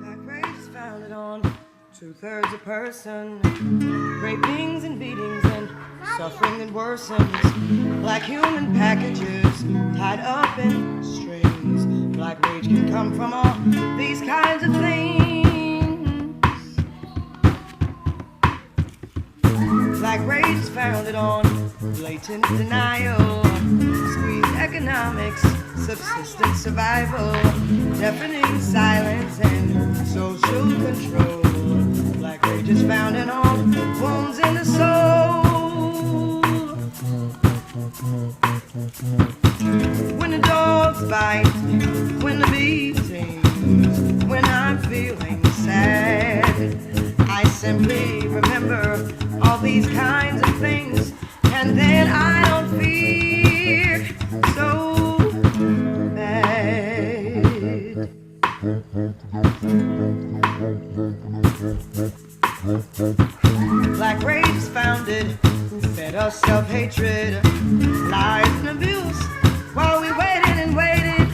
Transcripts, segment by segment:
Black race is founded on 2/3 a person, rapings and beatings and suffering that worsens. Black human packages tied up in strings. Black rage can come from all these kinds of things. Black rage is founded on blatant denial, squeezed economics, subsistence survival, deafening silence and social control. Black rage is founded on wounds in the soul. When the dogs bite, when the beatings, when I'm feeling sad, I simply remember all these kinds of things, and then I don't fear so bad. Black rage is founded, who fed us self-hatred, lies and abuse, while we waited and waited.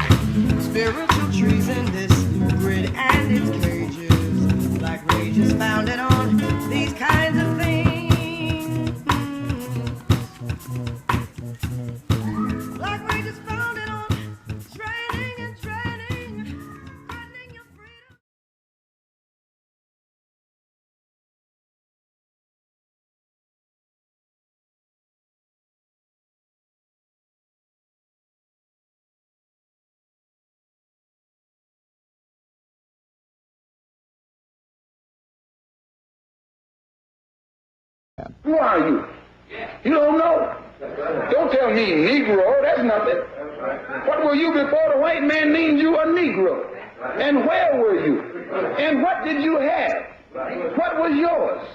Spiritual treason, this grid and its cages. Black rage is founded on these kinds of things. Black rage is founded on training and training, threatening your freedom. Who are you? You don't know. Don't tell me Negro, that's nothing. What were you before the white man named you a Negro? And where were you? And what did you have? What was yours?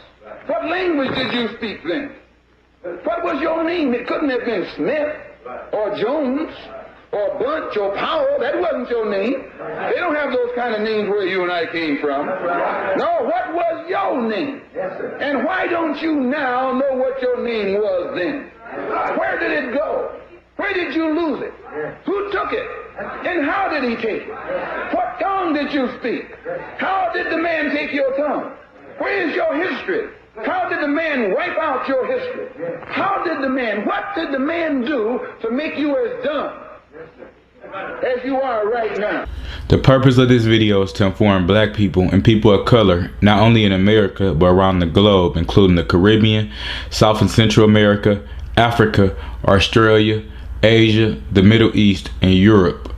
What language did you speak then? What was your name? It couldn't have been Smith or Jones or Bunch or Powell. That wasn't your name. They don't have those kind of names where you and I came from. No, what was your name? And why don't you now know what your name was then? Where did it go? Where did you lose it? Who took it? And how did he take it? What tongue did you speak? How did the man take your tongue? Where is your history? How did the man wipe out your history? What did the man do to make you as dumb as you are right now? The purpose of this video is to inform black people and people of color, not only in America, but around the globe, including the Caribbean, South and Central America, Africa, Australia, Asia, the Middle East, and Europe,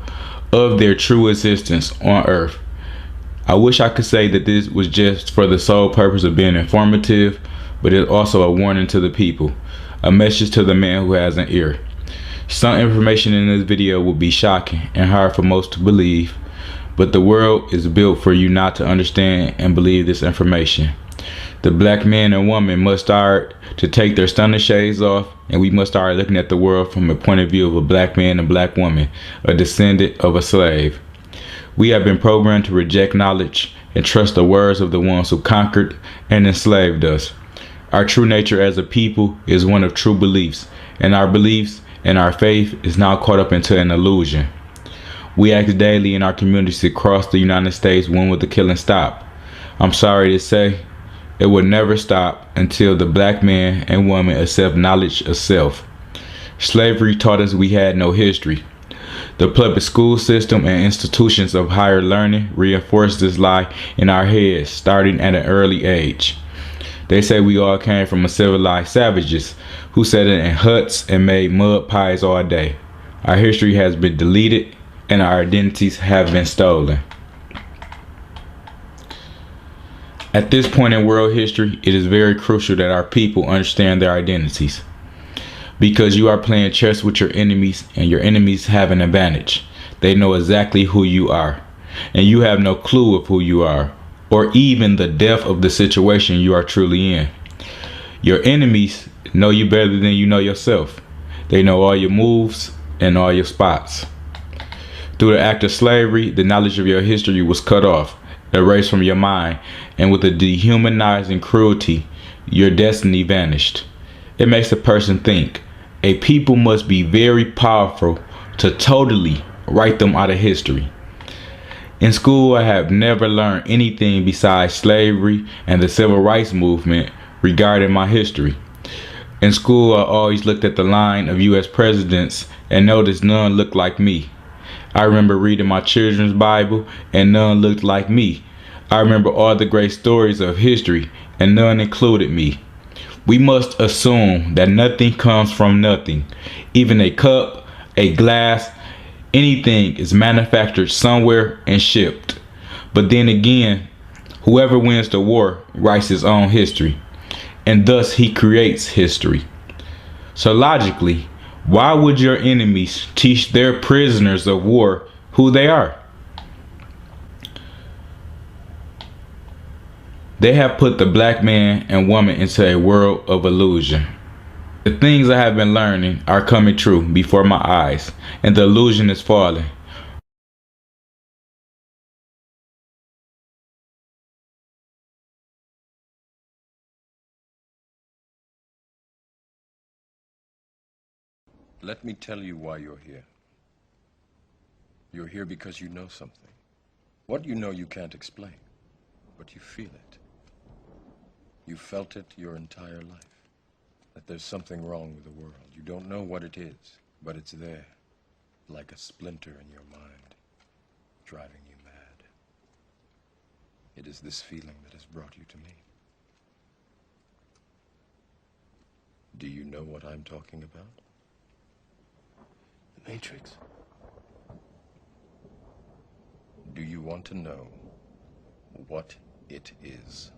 of their true existence on Earth. I wish I could say that this was just for the sole purpose of being informative, but it's also a warning to the people, a message to the man who has an ear. Some information in this video will be shocking and hard for most to believe, but the world is built for you not to understand and believe this information. The black man and woman must start to take their stunner shades off, and we must start looking at the world from a point of view of a black man and black woman, a descendant of a slave. We have been programmed to reject knowledge and trust the words of the ones who conquered and enslaved us. Our true nature as a people is one of true beliefs, and our beliefs and our faith is now caught up into an illusion. We ask daily in our communities across the United States, when will the killing stop? I'm sorry to say, it will never stop until the black man and woman accept knowledge of self. Slavery taught us we had no history. The public school system and institutions of higher learning reinforce this lie in our heads starting at an early age. They say we all came from a civilized savages who sat in huts and made mud pies all day. Our history has been deleted and our identities have been stolen. At this point in world history, it is very crucial that our people understand their identities, because you are playing chess with your enemies, and your enemies have an advantage. They know exactly who you are, and you have no clue of who you are, or even the depth of the situation you are truly in. Your enemies know you better than you know yourself. They know all your moves and all your spots. Through the act of slavery, the knowledge of your history was cut off, erased from your mind, and with a dehumanizing cruelty, your destiny vanished. It makes a person think. A people must be very powerful to totally write them out of history. In school, I have never learned anything besides slavery and the civil rights movement regarding my history. In school, I always looked at the line of U.S. presidents and noticed none looked like me. I remember reading my children's Bible and none looked like me. I remember all the great stories of history and none included me. We must assume that nothing comes from nothing. Even a cup, a glass, anything is manufactured somewhere and shipped. But then again, whoever wins the war writes his own history, and thus he creates history. So logically, why would your enemies teach their prisoners of war who they are? They have put the black man and woman into a world of illusion. The things I have been learning are coming true before my eyes, and the illusion is falling. Let me tell you why you're here. You're here because you know something. What you know you can't explain, but you feel it. You felt it your entire life, that there's something wrong with the world. You don't know what it is, but it's there, like a splinter in your mind, driving you mad. It is this feeling that has brought you to me. Do you know what I'm talking about? The Matrix. Do you want to know what it is?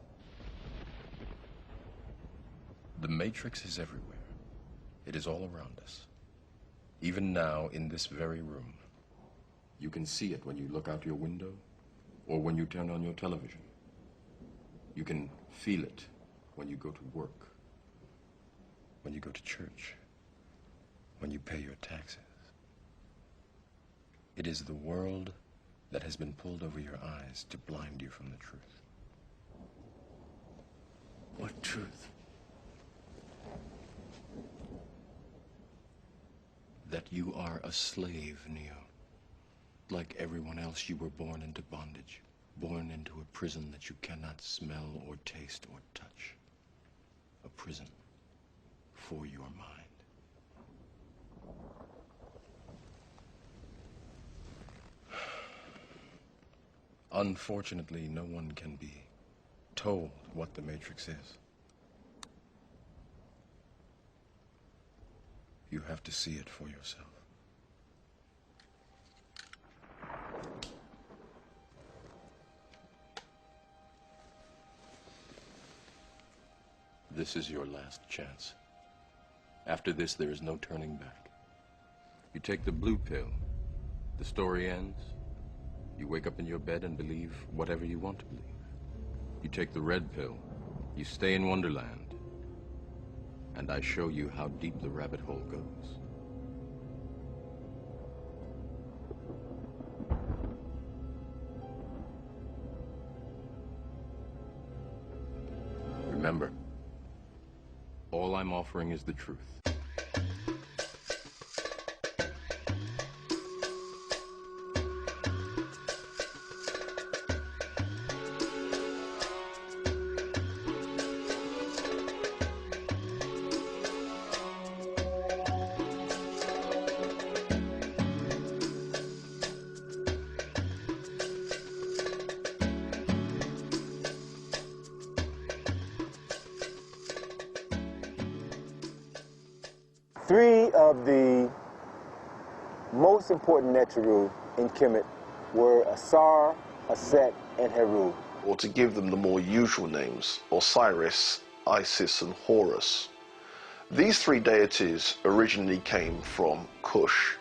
The Matrix is everywhere. It is all around us. Even now, in this very room. You can see it when you look out your window or when you turn on your television. You can feel it when you go to work, when you go to church, when you pay your taxes. It is the world that has been pulled over your eyes to blind you from the truth. What truth? That you are a slave, Neo. Like everyone else, you were born into bondage, born into a prison that you cannot smell or taste or touch. A prison for your mind. Unfortunately, no one can be told what the Matrix is. You have to see it for yourself. This is your last chance. After this, there is no turning back. You take the blue pill, the story ends. You wake up in your bed and believe whatever you want to believe. You take the red pill, you stay in Wonderland, and I show you how deep the rabbit hole goes. Remember, all I'm offering is the truth. Three of the most important Neteru in Kemet were Asar, Aset, and Heru. Or to give them the more usual names, Osiris, Isis, and Horus. These three deities originally came from Kush.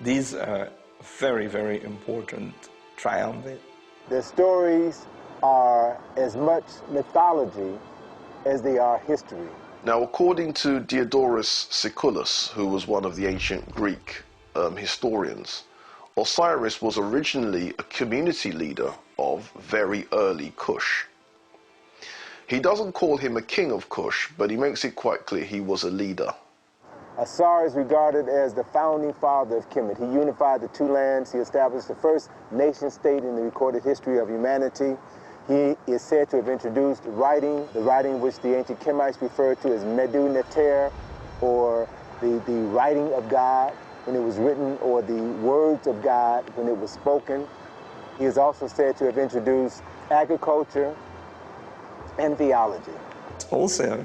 These are very, very important triumvirate. Their stories are as much mythology as they are history. Now, according to Diodorus Siculus, who was one of the ancient Greek historians, Osiris was originally a community leader of very early Kush. He doesn't call him a king of Kush, but he makes it quite clear he was a leader. Asar is regarded as the founding father of Kemet. He unified the two lands. He established the first nation state in the recorded history of humanity. He is said to have introduced writing, the writing which the ancient Kemites referred to as Medu Neter, or the writing of God when it was written, or the words of God when it was spoken. He is also said to have introduced agriculture and theology. Also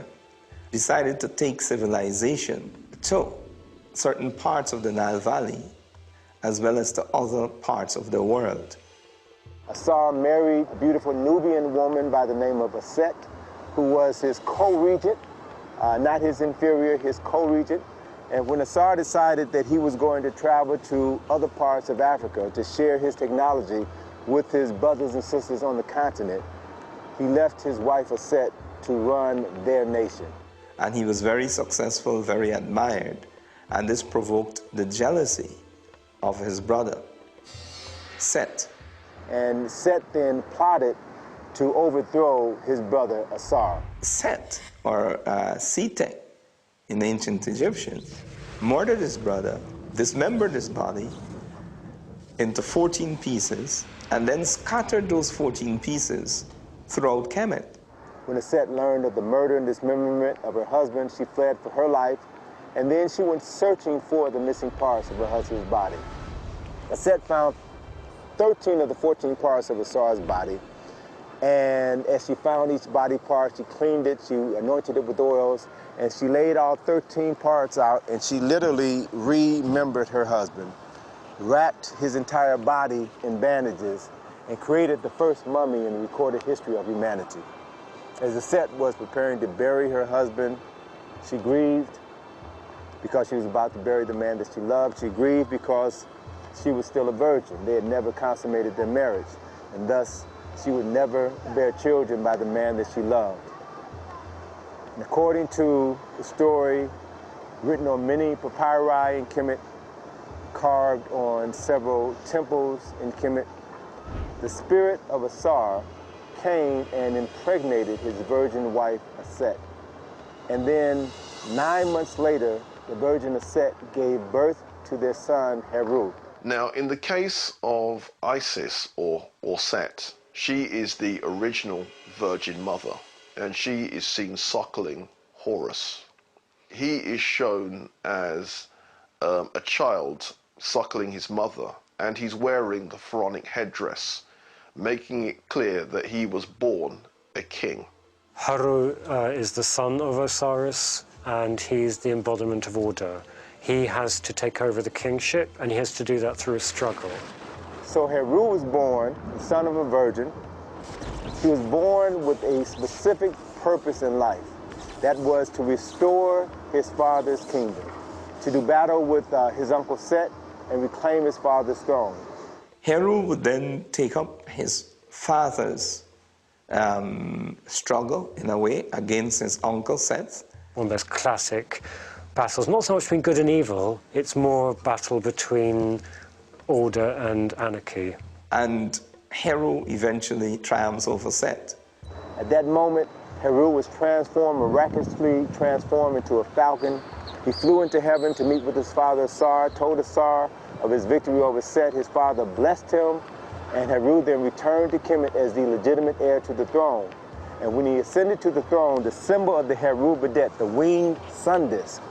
decided to take civilization to certain parts of the Nile Valley, as well as to other parts of the world. Asar married a beautiful Nubian woman by the name of Aset, who was his co-regent, not his inferior, his co-regent. And when Asar decided that he was going to travel to other parts of Africa to share his technology with his brothers and sisters on the continent, he left his wife Aset to run their nation. And he was very successful, very admired, and this provoked the jealousy of his brother, Set. And Set then plotted to overthrow his brother Asar. Set, or Sete in ancient Egyptian, murdered his brother, dismembered his body into 14 pieces, and then scattered those 14 pieces throughout Kemet. When Aset learned of the murder and dismemberment of her husband, she fled for her life, and then she went searching for the missing parts of her husband's body. Aset found 13 of the 14 parts of Asar's body, and as she found each body part, she cleaned it, she anointed it with oils, and she laid all 13 parts out, and she literally remembered her husband, wrapped his entire body in bandages, and created the first mummy in the recorded history of humanity. As Aset was preparing to bury her husband, she grieved because she was about to bury the man that she loved. She grieved because she was still a virgin. They had never consummated their marriage, and thus she would never bear children by the man that she loved. And according to the story written on many papyri in Kemet, carved on several temples in Kemet, the spirit of Asar came and impregnated his virgin wife, Aset. And then 9 months later, the virgin Aset gave birth to their son, Heru. Now, in the case of Isis or Set, she is the original Virgin Mother, and she is seen suckling Horus. He is shown as a child suckling his mother, and he's wearing the pharaonic headdress, making it clear that he was born a king. Haru is the son of Osiris, and he's the embodiment of order. He has to take over the kingship, and he has to do that through a struggle. So Heru was born, the son of a virgin. He was born with a specific purpose in life. That was to restore his father's kingdom, to do battle with his uncle Set and reclaim his father's throne. Heru would then take up his father's struggle, in a way, against his uncle Seth. One of those classic battles, not so much between good and evil, it's more a battle between order and anarchy. And Heru eventually triumphs over Set. At that moment, Heru was transformed, miraculously transformed into a falcon. He flew into heaven to meet with his father Asar, told Asar of his victory over Set. His father blessed him, and Heru then returned to Kemet as the legitimate heir to the throne. And when he ascended to the throne, the symbol of the Heru Badet, the winged sun disk,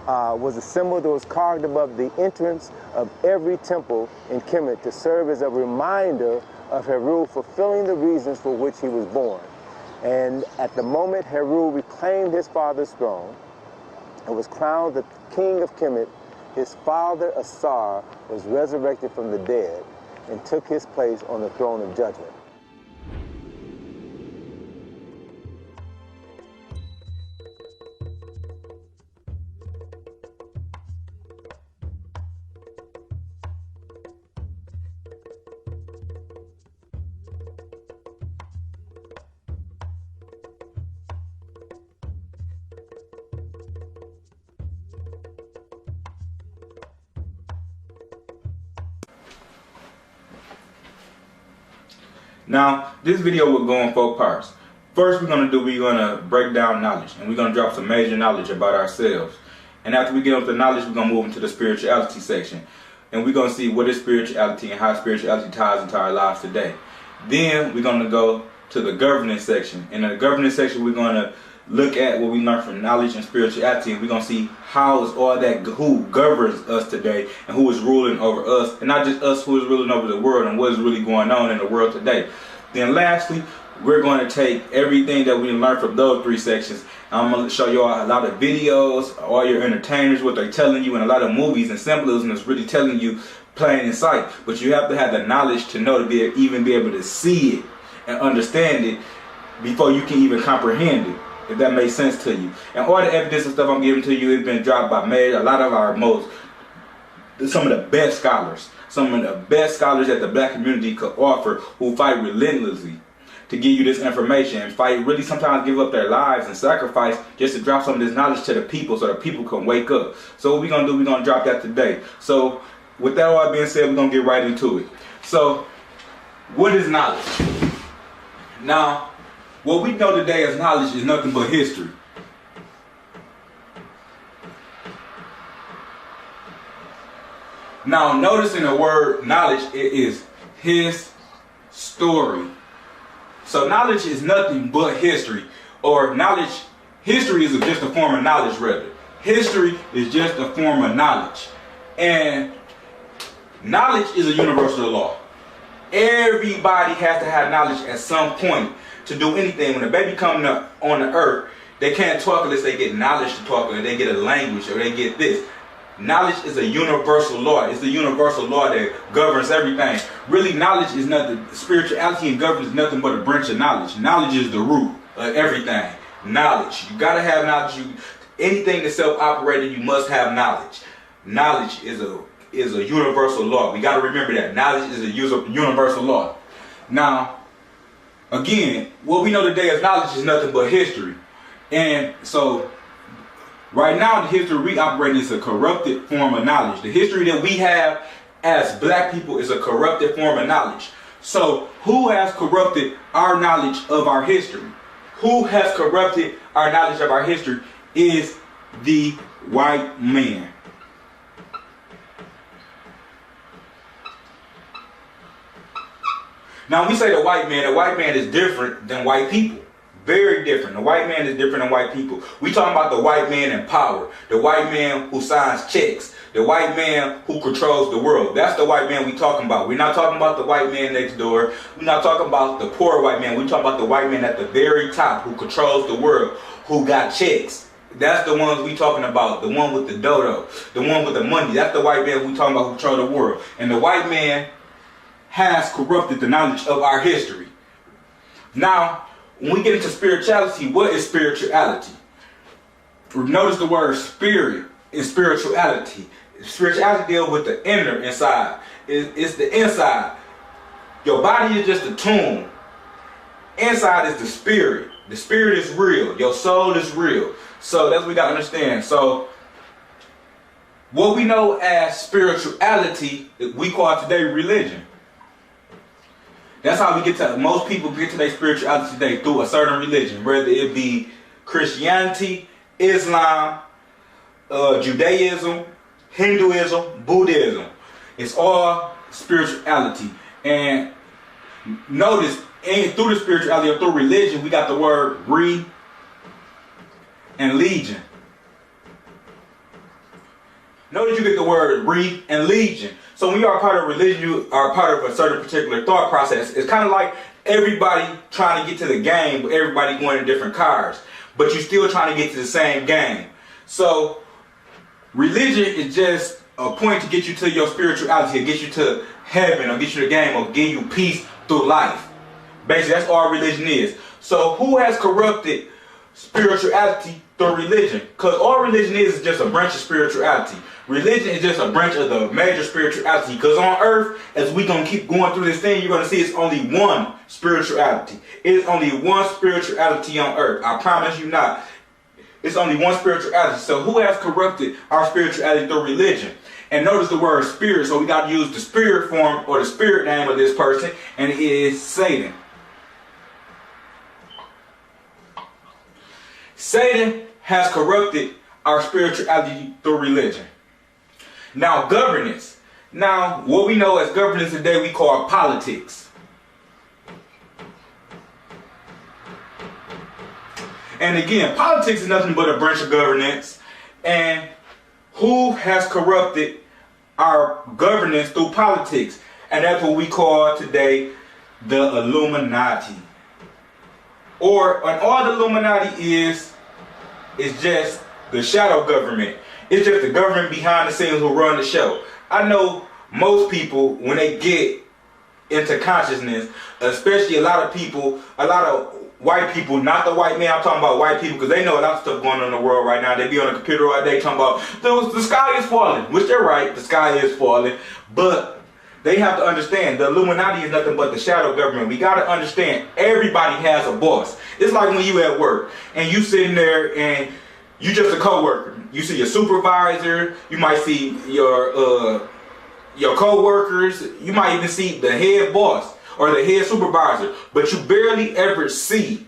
was a symbol that was carved above the entrance of every temple in Kemet to serve as a reminder of Heru fulfilling the reasons for which he was born. And at the moment Heru reclaimed his father's throne and was crowned the king of Kemet, his father Asar was resurrected from the dead and took his place on the throne of judgment. Now, this video will go in 4 parts. First, we're going to break down knowledge, and we're going to drop some major knowledge about ourselves. And after we get up to knowledge, we're going to move into the spirituality section. And we're going to see what is spirituality and how spirituality ties into our lives today. Then we're going to go to the governance section. In the governance section, we're going to look at what we learned from knowledge and spirituality, and we're going to see how is all that, who governs us today and who is ruling over us, and not just us, who is ruling over the world and what is really going on in the world today. Then lastly, we're going to take everything that we learned from those three sections. I'm going to show you all a lot of videos, all your entertainers, what they're telling you, and a lot of movies and symbolism that's really telling you plain in sight. But you have to have the knowledge to know to even be able to see it and understand it before you can even comprehend it, if that makes sense to you. And all the evidence and stuff I'm giving to you has been dropped by a lot of some of the best scholars. Some of the best scholars that the black community could offer, who fight relentlessly to give you this information and fight, really sometimes give up their lives and sacrifice just to drop some of this knowledge to the people so the people can wake up. So what we're going to do, we're going to drop that today. So with that all being said, we're going to get right into it. So what is knowledge? Now, what we know today as knowledge is nothing but history. Now, notice in the word knowledge, it is his story. So knowledge is nothing but history, or knowledge, history is just a form of knowledge rather. History is just a form of knowledge. And knowledge is a universal law. Everybody has to have knowledge at some point to do anything. When a baby comes on the earth, they can't talk unless they get knowledge to talk, or they get a language, or they get this. Knowledge is a universal law. It's the universal law that governs everything. Really, knowledge is nothing. Spirituality and governance is nothing but a branch of knowledge. Knowledge is the root of everything. Knowledge. You gotta have knowledge. Anything that's self-operated, you must have knowledge. Knowledge is a universal law. We gotta remember that. Knowledge is a universal law. Now, again, what we know today as knowledge is nothing but history. And so, right now, the history we operate is a corrupted form of knowledge. The history that we have as black people is a corrupted form of knowledge. So, who has corrupted our knowledge of our history? Who has corrupted our knowledge of our history is the white man. Now, when we say the white man is different than white people. Very different. The white man is different than white people. We talking about the white man in power. The white man who signs checks. The white man who controls the world. That's the white man we talking about. We're not talking about the white man next door. We're not talking about the poor white man. We're talking about the white man at the very top who controls the world, who got checks. That's the ones we talking about. The one with the dodo. The one with the money. That's the white man we talking about who control the world. And the white man has corrupted the knowledge of our history. Now, when we get into spirituality, what is spirituality? Notice the word spirit in spirituality. Spirituality deals with the inner inside. It's the inside. Your body is just a tomb. Inside is the spirit. The spirit is real. Your soul is real. So that's what we got to understand. So what we know as spirituality, we call today religion. That's how we get to, most people get to their spirituality today, through a certain religion, whether it be Christianity, Islam, Judaism, Hinduism, Buddhism. It's all spirituality. And notice, through the spirituality or through religion, we got the word re and legion. Notice you get the word re and legion. So when you are part of religion, you are part of a certain particular thought process. It's kind of like everybody trying to get to the game, but everybody going in different cars. But you're still trying to get to the same game. So religion is just a point to get you to your spirituality, or get you to heaven, or get you to the game, or give you peace through life. Basically, that's all religion is. So who has corrupted spirituality through religion? Because all religion is just a branch of spirituality. Religion is just a branch of the major spirituality. Because on earth, as we gonna keep going through this thing, you're gonna see it's only one spirituality. It is only one spirituality on earth. I promise you not. It's only one spirituality. So who has corrupted our spirituality through religion? And notice the word spirit. So we got to use the spirit form or the spirit name of this person, and it is Satan. Satan has corrupted our spirituality through religion. Now, governance. Now, what we know as governance today, we call politics. And again, politics is nothing but a branch of governance. And who has corrupted our governance through politics? And that's what we call today the Illuminati. Or all the Illuminati is just the shadow government. It's just the government behind the scenes who run the show. I know most people, when they get into consciousness, especially a lot of people, a lot of white people, not the white man, I'm talking about white people, because they know a lot of stuff going on in the world right now. They be on the computer all day talking about the sky is falling, which they're right, the sky is falling, but they have to understand the Illuminati is nothing but the shadow government. We got to understand everybody has a boss. It's like when you at work and you sitting there and you just a co-worker. You see your supervisor, you might see your co-workers, you might even see the head boss or the head supervisor, but you barely ever see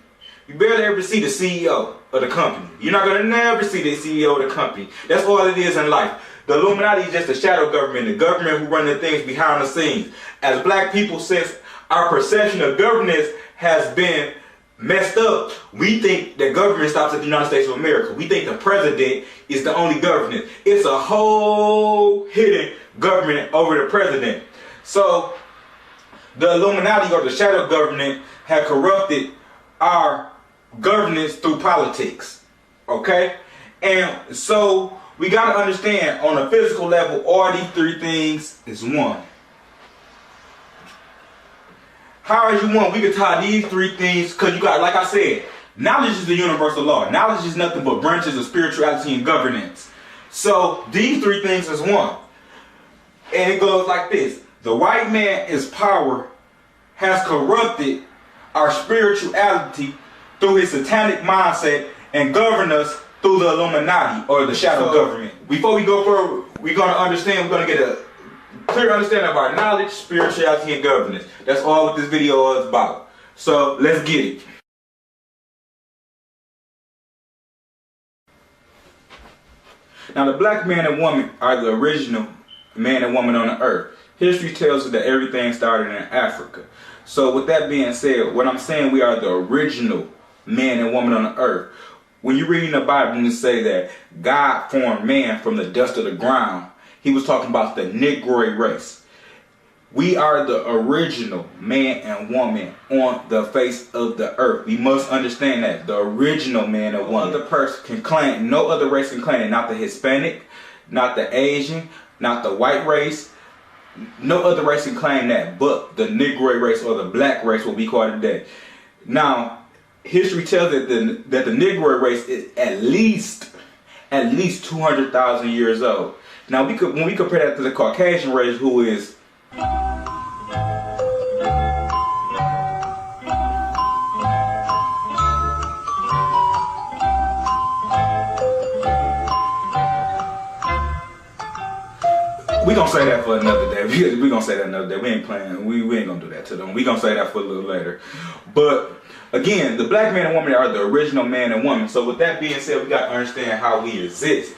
the CEO of the company. You're not gonna never see the CEO of the company. That's all it is in life. The Illuminati is just a shadow government, the government who run the things behind the scenes. As black people, since our perception of governance has been messed up, we think that government stops at the United States of America. We think the president is the only government. It's a whole hidden government over the president. So the Illuminati or the shadow government have corrupted our governance through politics. Okay? And so we got to understand on a physical level, all these three things is one. How as you want, we can tie these three things, because you got, like I said, knowledge is the universal law. Knowledge is nothing but branches of spirituality and governance. So these three things is one. And it goes like this. The white man's power has corrupted our spirituality through his satanic mindset and govern us through the Illuminati or the shadow government. Before we go further, we're going to understand, we're going to get a clear understanding of our knowledge, spirituality, and governance. That's all what this video is about. So let's get it. Now, the black man and woman are the original man and woman on the earth. History tells us that everything started in Africa. So with that being said, what I'm saying, we are the original man and woman on the earth. When you read in the Bible and it say that God formed man from the dust of the ground, he was talking about the Negroid race. We are the original man and woman on the face of the earth. We must understand that. The original man and woman. No other person can claim, no other race can claim it. Not the Hispanic, not the Asian, not the white race. No other race can claim that but the Negroid race or the black race, what we call it today. Now, history tells us that the Negroid race is at least 200,000 years old. Now, when we compare that to the Caucasian race, who is we gonna say that for another day. We gonna say that another day. We ain't playing. We ain't gonna do that to them. We gonna say that for a little later. But again, the black man and woman are the original man and woman. So with that being said, we gotta understand how we exist.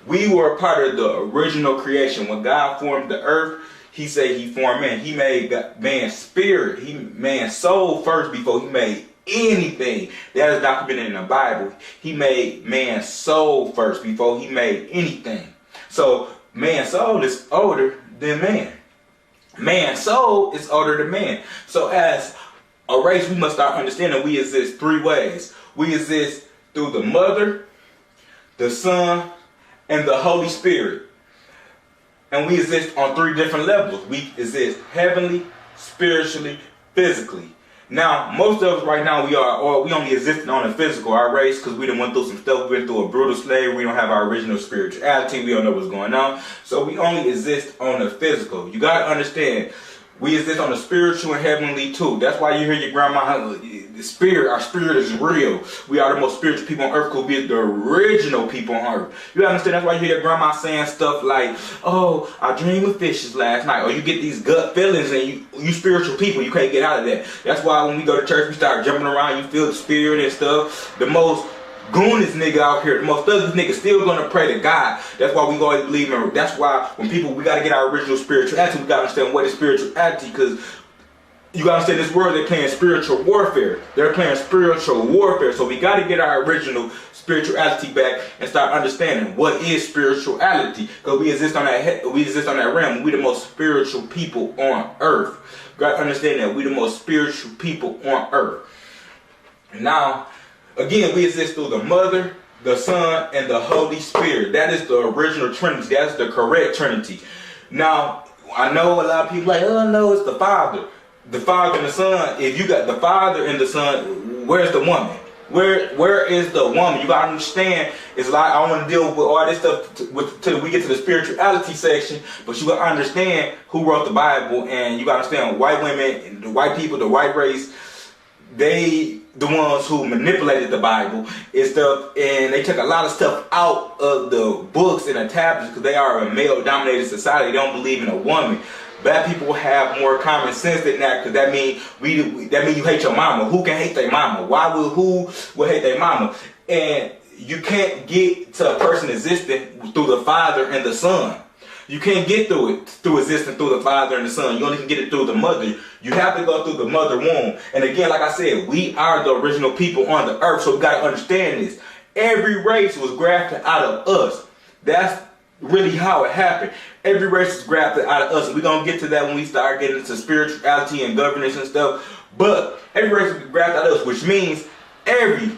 We were a part of the original creation. When God formed the earth, he said he formed man. He made man's spirit, man's soul first before he made anything. That is documented in the Bible. He made man's soul first before he made anything. So man's soul is older than man. Man's soul is older than man. So as a race, we must start understanding we exist three ways. We exist through the mother, the son, and the Holy Spirit. And we exist on three different levels. We exist heavenly, spiritually, physically. Now, most of us right now, we only exist on the physical, our race, because we done went through some stuff. We went through a brutal slavery. We don't have our original spirituality. We don't know what's going on. So we only exist on the physical. You got to understand, we exist on the spiritual and heavenly too. That's why you hear your grandma, the spirit, our spirit is real. We are the most spiritual people on earth because we are the original people on earth. You understand? That's why you hear your grandma saying stuff like, oh, I dreamed of fishes last night. Or you get these gut feelings and you spiritual people, you can't get out of that. That's why when we go to church, we start jumping around, you feel the spirit and stuff. The most goonest nigga out here, the most ugliest nigga, still gonna pray to God. That's why we always believe in. That's why when people, we gotta get our original spirituality. We gotta understand what is spirituality, because you gotta understand this world, they're playing spiritual warfare. They're playing spiritual warfare. So we gotta get our original spirituality back and start understanding what is spirituality. Because we exist on that realm. We the most spiritual people on earth. You gotta understand that we the most spiritual people on earth. Now, again, we exist through the Mother, the Son, and the Holy Spirit. That is the original Trinity. That's the correct Trinity. Now, I know a lot of people like, oh no, it's the Father. The Father and the Son. If you got the Father and the Son, where's the woman? Where is the woman? You gotta understand. It's like, I don't want to deal with all this stuff till we get to the spirituality section, but you gotta understand who wrote the Bible, and you gotta understand white women, the white people, the white race, they the ones who manipulated the Bible and stuff, and they took a lot of stuff out of the books and the tablets because they are a male-dominated society. They don't believe in a woman. Black people have more common sense than that, because that means you hate your mama. Who can hate their mama? Who will hate their mama? And you can't get to a person existing through the Father and the Son. You can't get through it through existing through the Father and the Son. You only can get it through the Mother. You have to go through the mother womb. And again, like I said, we are the original people on the earth, so we got to understand this. Every race was grafted out of us. That's really how it happened. Every race is grafted out of us. And we're going to get to that when we start getting into spirituality and governance and stuff. But every race is grafted out of us, which means everybody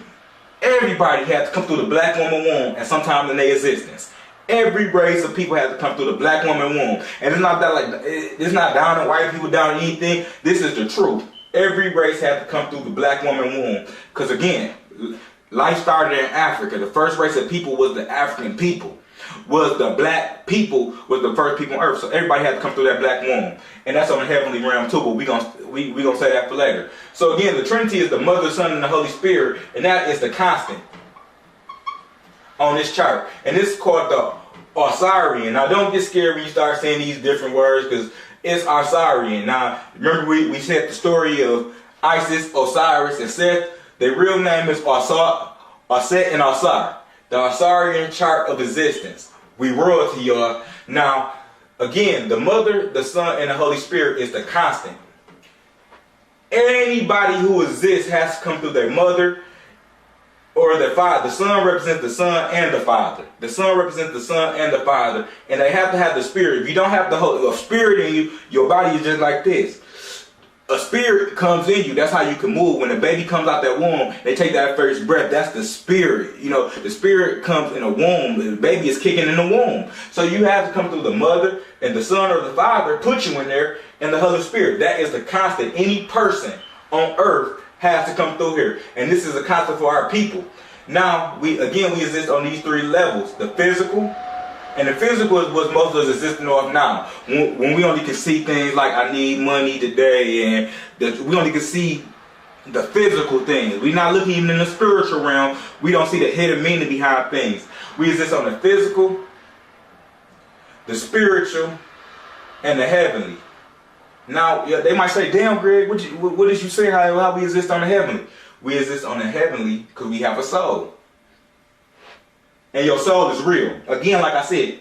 had to come through the black woman womb at some time in their existence. Every race of people has to come through the black woman womb. And it's not that like, it's not down on white people, down on anything. This is the truth. Every race had to come through the black woman womb. Because again, life started in Africa. The first race of people was the African people. Was the black people, was the first people on earth. So everybody had to come through that black womb. And that's on the heavenly realm too, but we gonna say that for later. So again, the Trinity is the Mother, Son, and the Holy Spirit, and that is the constant on this chart. And this is called the Osirian. Now don't get scared when you start saying these different words, because it's Osirian. Now remember we said the story of Isis, Osiris, and Seth. Their real name is Osset and Osir. The Osirian chart of existence. We royalty, y'all. Now, again, the Mother, the Son, and the Holy Spirit is the constant. Anybody who exists has to come through their mother or their father. The Son represents the Son and the Father. The Son represents the Son and the Father. And they have to have the Spirit. If you don't have the Spirit in you, your body is just like this. A spirit comes in you. That's how you can move. When a baby comes out that womb, they take that first breath. That's the spirit. You know, the spirit comes in a womb. The baby is kicking in the womb. So you have to come through the Mother and the Son or the Father, put you in there, and the Holy Spirit. That is the constant. Any person on earth has to come through here. And this is a constant for our people. Now, we exist on these three levels. The physical. And the physical is what most of us existing off now. When we only can see things like I need money today, and we only can see the physical things. We're not looking even in the spiritual realm. We don't see the hidden meaning behind things. We exist on the physical, the spiritual, and the heavenly. Now, yeah, they might say, damn, Greg, what did you say how we exist on the heavenly? We exist on the heavenly because we have a soul. And your soul is real. Again, like I said,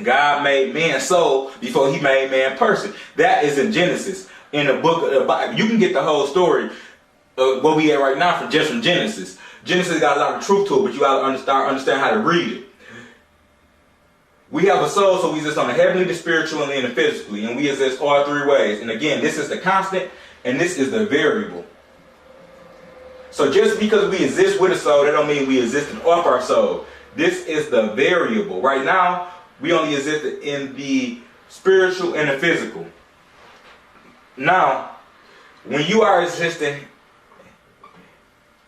God made man's soul before he made man person. That is in Genesis. In the book of the Bible. You can get the whole story of what we at right now from Genesis. Genesis got a lot of truth to it, but you got to understand how to read it. We have a soul, so we exist on the heavenly, the spiritual, and the physically. And we exist all three ways. And again, this is the constant, and this is the variable. So just because we exist with a soul, that don't mean we exist off our soul. This is the variable. Right now, we only exist in the spiritual and the physical. Now, when you are existing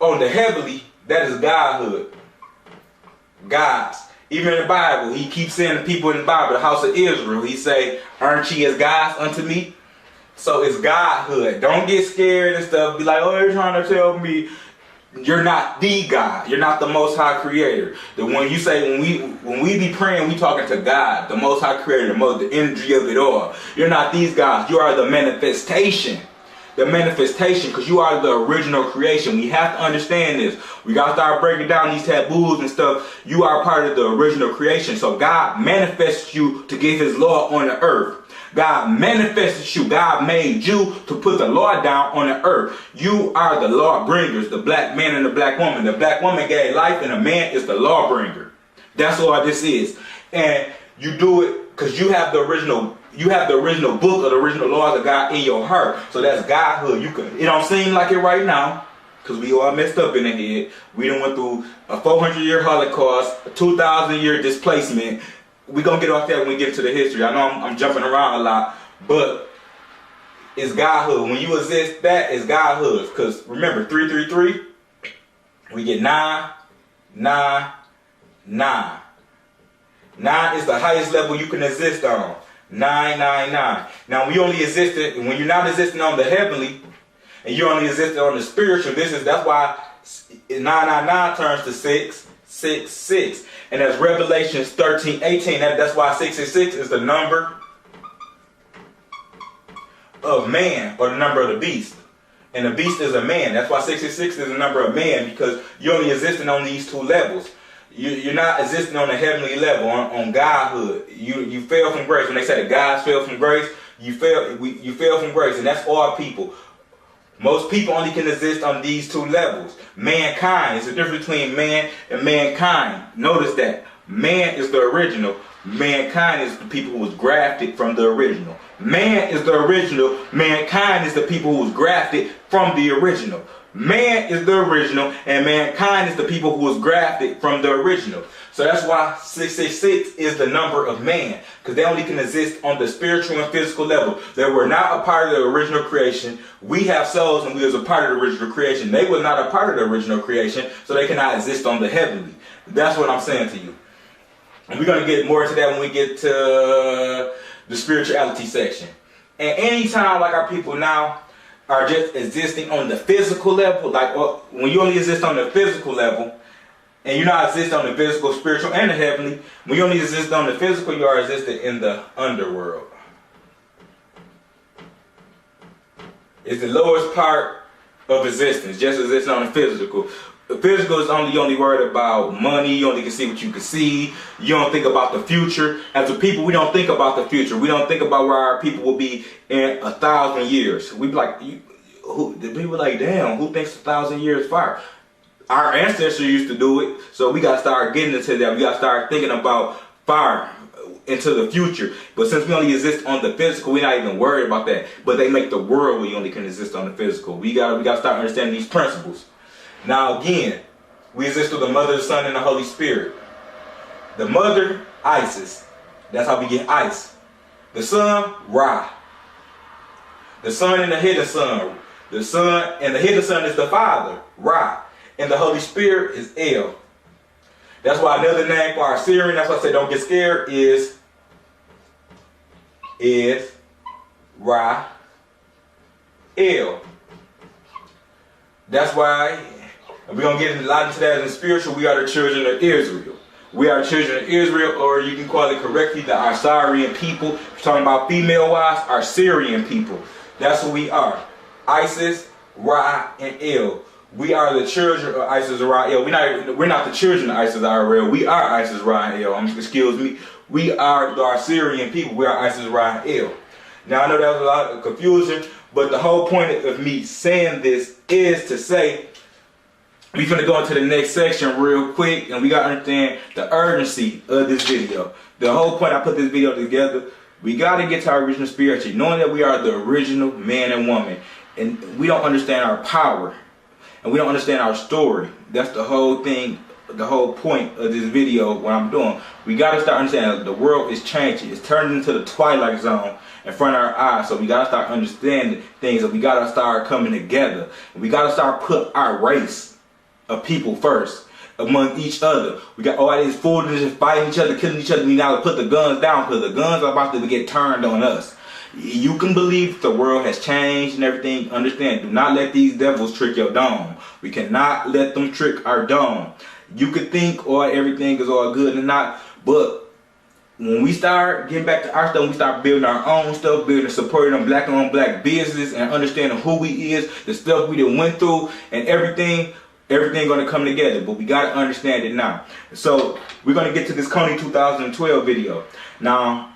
on the heavenly, that is Godhood. Gods. Even in the Bible, he keeps saying to people in the Bible, the house of Israel, he say, aren't ye as gods unto me? So it's Godhood. Don't get scared and stuff. Be like, oh, you're trying to tell me you're not the God. You're not the Most High Creator. When you say, when we be praying, we talking to God, the Most High Creator, the energy of it all. You're not these gods. You are the manifestation. the manifestation, because you are the original creation. We have to understand this. We got to start breaking down these taboos and stuff. You are part of the original creation. So God manifests you to give his law on the earth. God manifested you. God made you to put the law down on the earth. You are the law bringers, the black man and the black woman. The black woman gave life, and the man is the law bringer. That's all this is. And you do it because you have the original. You have the original book of the original laws of God in your heart. So that's Godhood. It don't seem like it right now, because we all messed up in the head. We done went through a 400-year Holocaust, a 2,000-year displacement. We're going to get off that when we get to the history. I know I'm jumping around a lot, but it's Godhood. When you exist, that is Godhood. Because remember, 333, we get 9, 9, 9. 9 is the highest level you can exist on. 999. Now we only existed when you're not existing on the heavenly, and you only existed on the spiritual. That's why 999 turns to 666, and that's Revelations 13:18. That's why 666 is the number of man, or the number of the beast, and the beast is a man. That's why 666 is the number of man, because you're only existing on these two levels. You're not existing on a heavenly level, on Godhood. You fell from grace. When they say the gods fell from grace, you fell from grace, and that's all people. Most people only can exist on these two levels. Mankind, it's the difference between man and mankind. Notice that. Man is the original. Mankind is the people who was grafted from the original. Man is the original. Mankind is the people who was grafted from the original. Man is the original, and mankind is the people who was grafted from the original. So that's why 666 is the number of man, because they only can exist on the spiritual and physical level. They were not a part of the original creation. We have souls, and we was a part of the original creation. They were not a part of the original creation, so they cannot exist on the heavenly. That's what I'm saying to you. And we're going to get more into that when we get to the spirituality section. And anytime, like our people now are just existing on the physical level, like when you only exist on the physical level, and you're not existing on the physical, spiritual, and the heavenly, when you only exist on the physical, you are existing in the underworld. It's the lowest part of existence, just existing on the physical. The physical is only worried about money. You only can see what you can see. You don't think about the future. As a people, we don't think about the future. We don't think about where our people will be in 1,000 years. We be like, the people like, damn, who thinks 1,000 years far? Our ancestors used to do it, so we got to start getting into that. We got to start thinking about far into the future. But since we only exist on the physical, we're not even worried about that. But they make the world where you only can exist on the physical. We got to start understanding these principles. Now again, we exist through the Mother, the Son, and the Holy Spirit. The Mother, Isis. That's how we get Ice. The Son, Ra. The Son and the Hidden Son. The Son and the Hidden Son is the Father, Ra. And the Holy Spirit is El. That's why another name for our Syrian, that's why I say don't get scared, is Ra, El. That's why, and we're going to get a lot into that in the spiritual, we are the children of Israel. We are children of Israel, or you can call it correctly, the Assyrian people. If you're talking about female-wise, our Syrian people. That's who we are. Isis, Ra, and El. We are the children of Isis, Ra, El. We're not the children of Isis, Ra, El. We are Isis, Ra, and El. Excuse me. We are the Assyrian people. We are Isis, Ra, and El. Now, I know that was a lot of confusion, but the whole point of me saying this is to say, we're going to go into the next section real quick, and we got to understand the urgency of this video. The whole point I put this video together, we got to get to our original spirituality, knowing that we are the original man and woman, and we don't understand our power, and we don't understand our story. That's the whole thing, the whole point of this video, what I'm doing. We got to start understanding that the world is changing. It's turning into the twilight zone in front of our eyes. So we got to start understanding things, and we got to start coming together. And we got to start put our race of people first among each other. We got all these foolishness and fighting each other, killing each other. We got to put the guns down, because the guns are about to get turned on us. You can believe the world has changed and everything. Understand, do not let these devils trick your dome. We cannot let them trick our dome. You could think, everything is all good and not, but when we start getting back to our stuff, we start building our own stuff, building, supporting them black-owned black business, and understanding who we is, the stuff we done went through, and everything gonna come together. But we gotta understand it now. So we're gonna get to this KONY 2012 video. Now,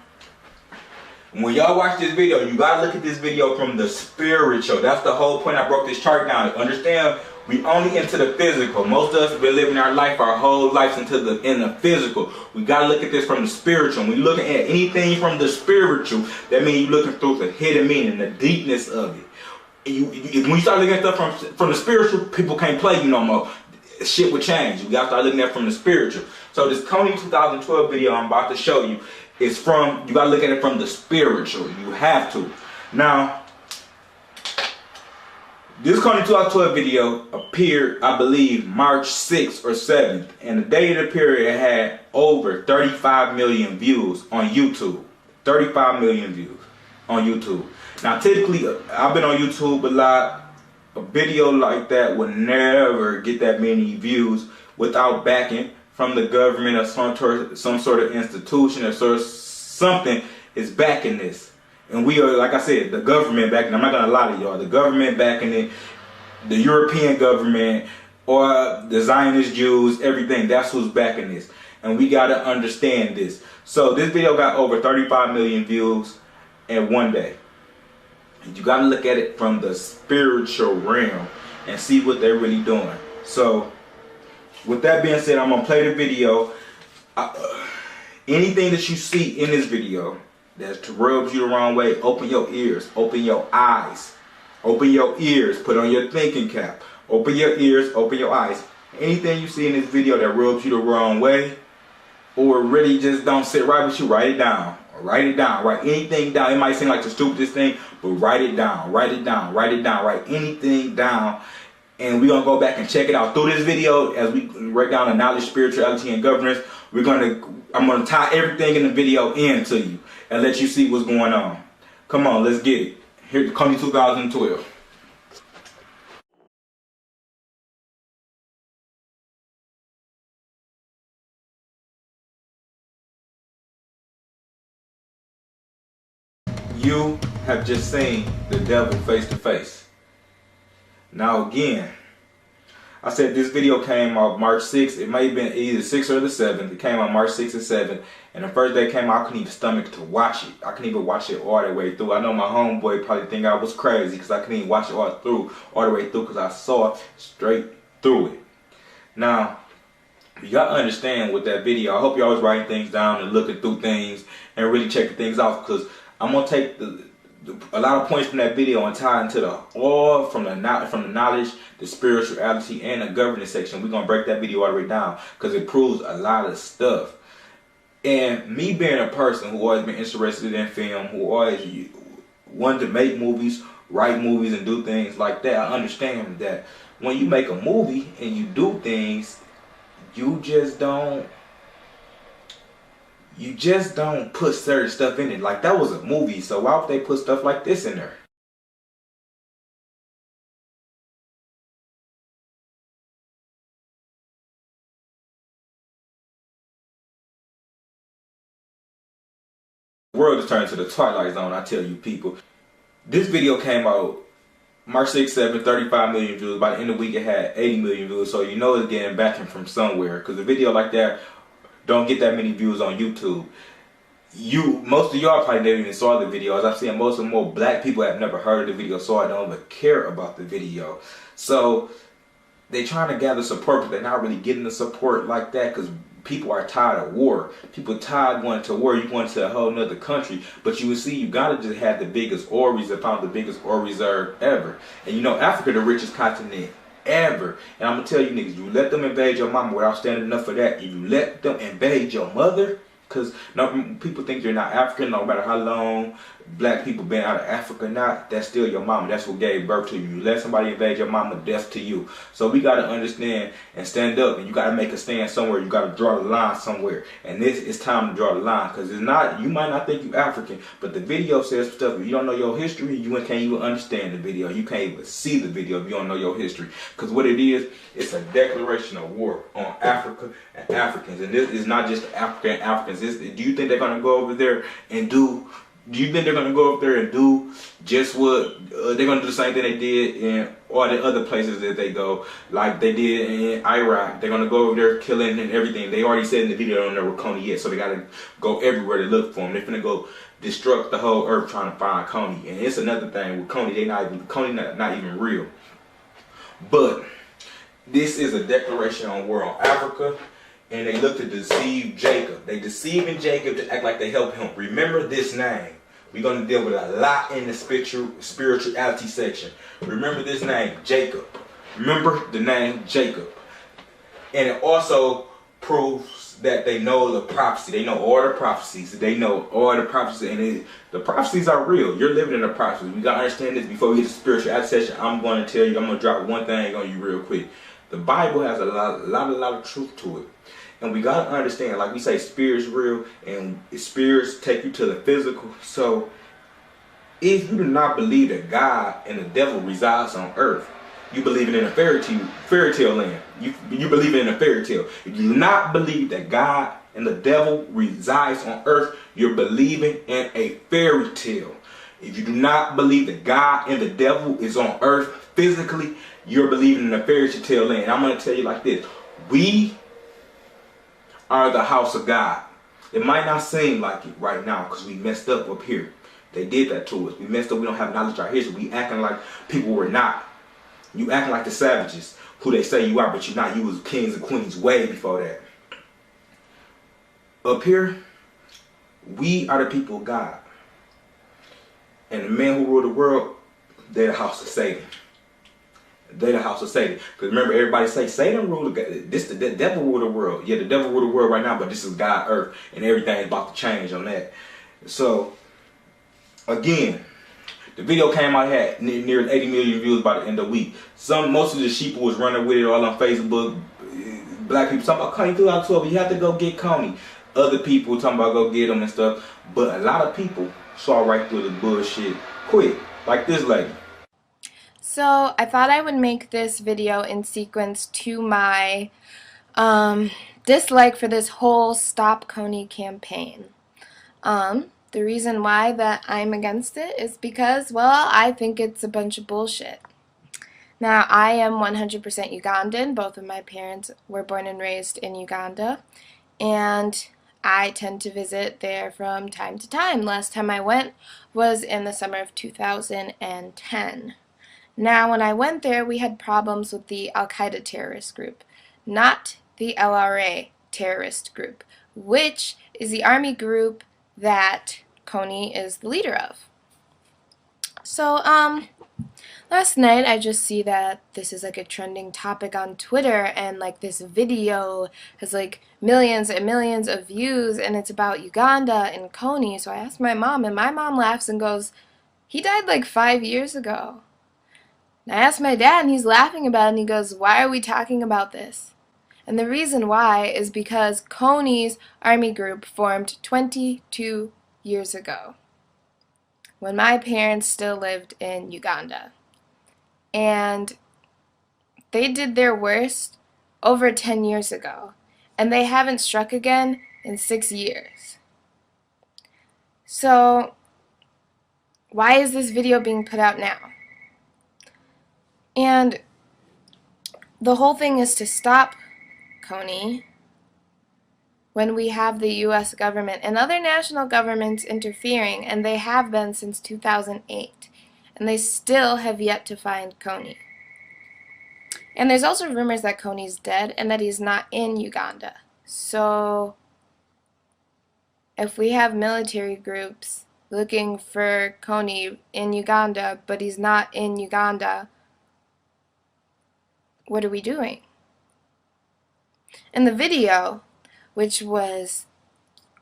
when y'all watch this video, you gotta look at this video from the spiritual. That's the whole point. I broke this chart down. Understand, we only into the physical. Most of us have been living our life, our whole lives in the physical. We gotta look at this from the spiritual. When you're looking at anything from the spiritual, that means you're looking through the hidden meaning, the deepness of it. When you start looking at stuff from the spiritual, people can't play you no more. Shit will change. You gotta start looking at it from the spiritual. So this KONY 2012 video I'm about to show you is from, you gotta look at it from the spiritual. You have to. Now, this KONY 2012 video appeared, I believe, March 6th or 7th. And the day it appeared, it had over 35 million views on YouTube. 35 million views on YouTube. Now, typically, I've been on YouTube a lot. A video like that would never get that many views without backing from the government or some sort of institution or something is backing this. And we are, like I said, the government backing. I'm not gonna lie to y'all. The government backing it, the European government, or the Zionist Jews, everything. That's who's backing this. And we gotta understand this. So this video got over 35 million views in one day. You gotta look at it from the spiritual realm and see what they're really doing. So, with that being said, I'm gonna play the video. Anything that you see in this video that rubs you the wrong way, open your ears, open your eyes, open your ears, put on your thinking cap, open your ears, open your eyes. Anything you see in this video that rubs you the wrong way, or really just don't sit right with you, write it down. Write it down. Write anything down. It might seem like the stupidest thing, but write it down. Write it down. Write it down. Write anything down. And we're going to go back and check it out. Through this video, as we break down the knowledge, spirituality, and governance, I'm going to tie everything in the video into you and let you see what's going on. Come on, let's get it. Here's KONY 2012. You have just seen the devil face to face. Now again, I said this video came out March 6th. It may have been either 6th or the 7th. It came out March 6th or 7th. And the first day it came out, I couldn't even stomach to watch it. I couldn't even watch it all the way through. I know my homeboy probably think I was crazy because I couldn't even watch it all the way through because I saw straight through it. Now, you got to understand with that video, I hope y'all was writing things down and looking through things and really checking things out, because I'm going to take a lot of points from that video and tie into all from the knowledge, the spirituality, and the governance section. We're going to break that video all the way down because it proves a lot of stuff. And me being a person who always been interested in film, who always wanted to make movies, write movies, and do things like that, I understand that when you make a movie and you do things, you just don't put certain stuff in it. Like, that was a movie, so why would they put stuff like this in there? The world is turning to the twilight zone, I tell you people. This video came out March 6th, 7th, 35 million views. By the end of the week, it had 80 million views. So you know it's getting backing from somewhere, because a video like that don't get that many views on YouTube. Most of y'all probably never even saw the video. As I'm saying, most of the more black people have never heard of the video, so I don't even care about the video. So they trying to gather support, but they're not really getting the support like that, because people are tired of war. People tired going to war. You going to a whole nother country, but you will see Uganda just had the biggest oil reserve, found the biggest oil reserve ever. And you know, Africa the richest continent ever. And I'm gonna tell you niggas, you let them invade your mama without standing up for that. If you let them invade your mother, because people think you're not African, no matter how long black people been out of Africa now, that's still your mama. That's what gave birth to you. You let somebody invade your mama, death to you. So we got to understand and stand up, and you got to make a stand somewhere. You got to draw the line somewhere. And this is time to draw the line, because it's not, you might not think you African, but the video says stuff. If you don't know your history, you can't even understand the video. You can't even see the video if you don't know your history. Because what it is, it's a declaration of war on Africa and Africans. And this is not just African Africans. Do you think they're gonna go over there and do? Do you think they're gonna go up there and do just what they're gonna do the same thing they did in all the other places that they go, like they did in Iraq? They're gonna go over there killing and everything. They already said in the video they don't know where KONY is, so they gotta go everywhere to look for them. They're gonna go destruct the whole earth trying to find KONY. And it's another thing with KONY, KONY not even real. But this is a declaration on war on Africa, and they look to deceive Jacob. They deceiving Jacob to act like they help him. Remember this name. We're going to deal with a lot in the spirituality section. Remember this name, Jacob. Remember the name Jacob. And it also proves that they know the prophecy. They know all the prophecies. They know all the prophecies. And the prophecies are real. You're living in the prophecies. We got to understand this before we get to spirituality section. I'm going to tell you, I'm going to drop one thing on you real quick. The Bible has a lot of truth to it. And we got to understand, like we say, spirit's real and spirits take you to the physical. So if you do not believe that God and the devil resides on earth, you believe in a fairy tale land. You believe in a fairy tale. If you do not believe that God and the devil resides on earth, you're believing in a fairy tale. If you do not believe that God and the devil is on earth physically, you're believing in a fairy tale land. I'm going to tell you like this. We are the house of God. It might not seem like it right now because we messed up here. They did that to us. We messed up. We don't have knowledge of our history. We acting like people were not. You acting like the savages who they say you are, but you're not. You was kings and queens way before that. Up here, we are the people of God. And the men who rule the world, they're the house of Satan. They're the house of Satan. Because remember, everybody say Satan ruled the devil rule the world. Yeah, the devil rule the world right now, but this is God, earth, and everything is about to change on that. So, again, the video came out, had near 80 million views by the end of the week. Most of the sheep was running with it all on Facebook. Black people talking about KONY 2012. You have to go get KONY. Other people talking about go get them and stuff. But a lot of people saw right through the bullshit quick, like this lady. So I thought I would make this video in sequence to my dislike for this whole Stop KONY campaign. The reason why that I'm against it is because, well, I think it's a bunch of bullshit. Now, I am 100% Ugandan. Both of my parents were born and raised in Uganda, and I tend to visit there from time to time. Last time I went was in the summer of 2010. Now, when I went there, we had problems with the Al-Qaeda terrorist group, not the LRA terrorist group, which is the army group that KONY is the leader of. So, last night I just see that this is like a trending topic on Twitter, and like this video has like millions and millions of views, and it's about Uganda and KONY. So I asked my mom, and my mom laughs and goes, "He died like 5 years ago." And I asked my dad, and he's laughing about it, and he goes, "Why are we talking about this?" And the reason why is because KONY's army group formed 22 years ago, when my parents still lived in Uganda. And they did their worst over 10 years ago, and they haven't struck again in 6 years. So, why is this video being put out now? And the whole thing is to stop KONY when we have the U.S. government and other national governments interfering, and they have been since 2008, and they still have yet to find KONY. And there's also rumors that KONY's dead and that he's not in Uganda. So if we have military groups looking for KONY in Uganda, but he's not in Uganda, what are we doing? In the video, which was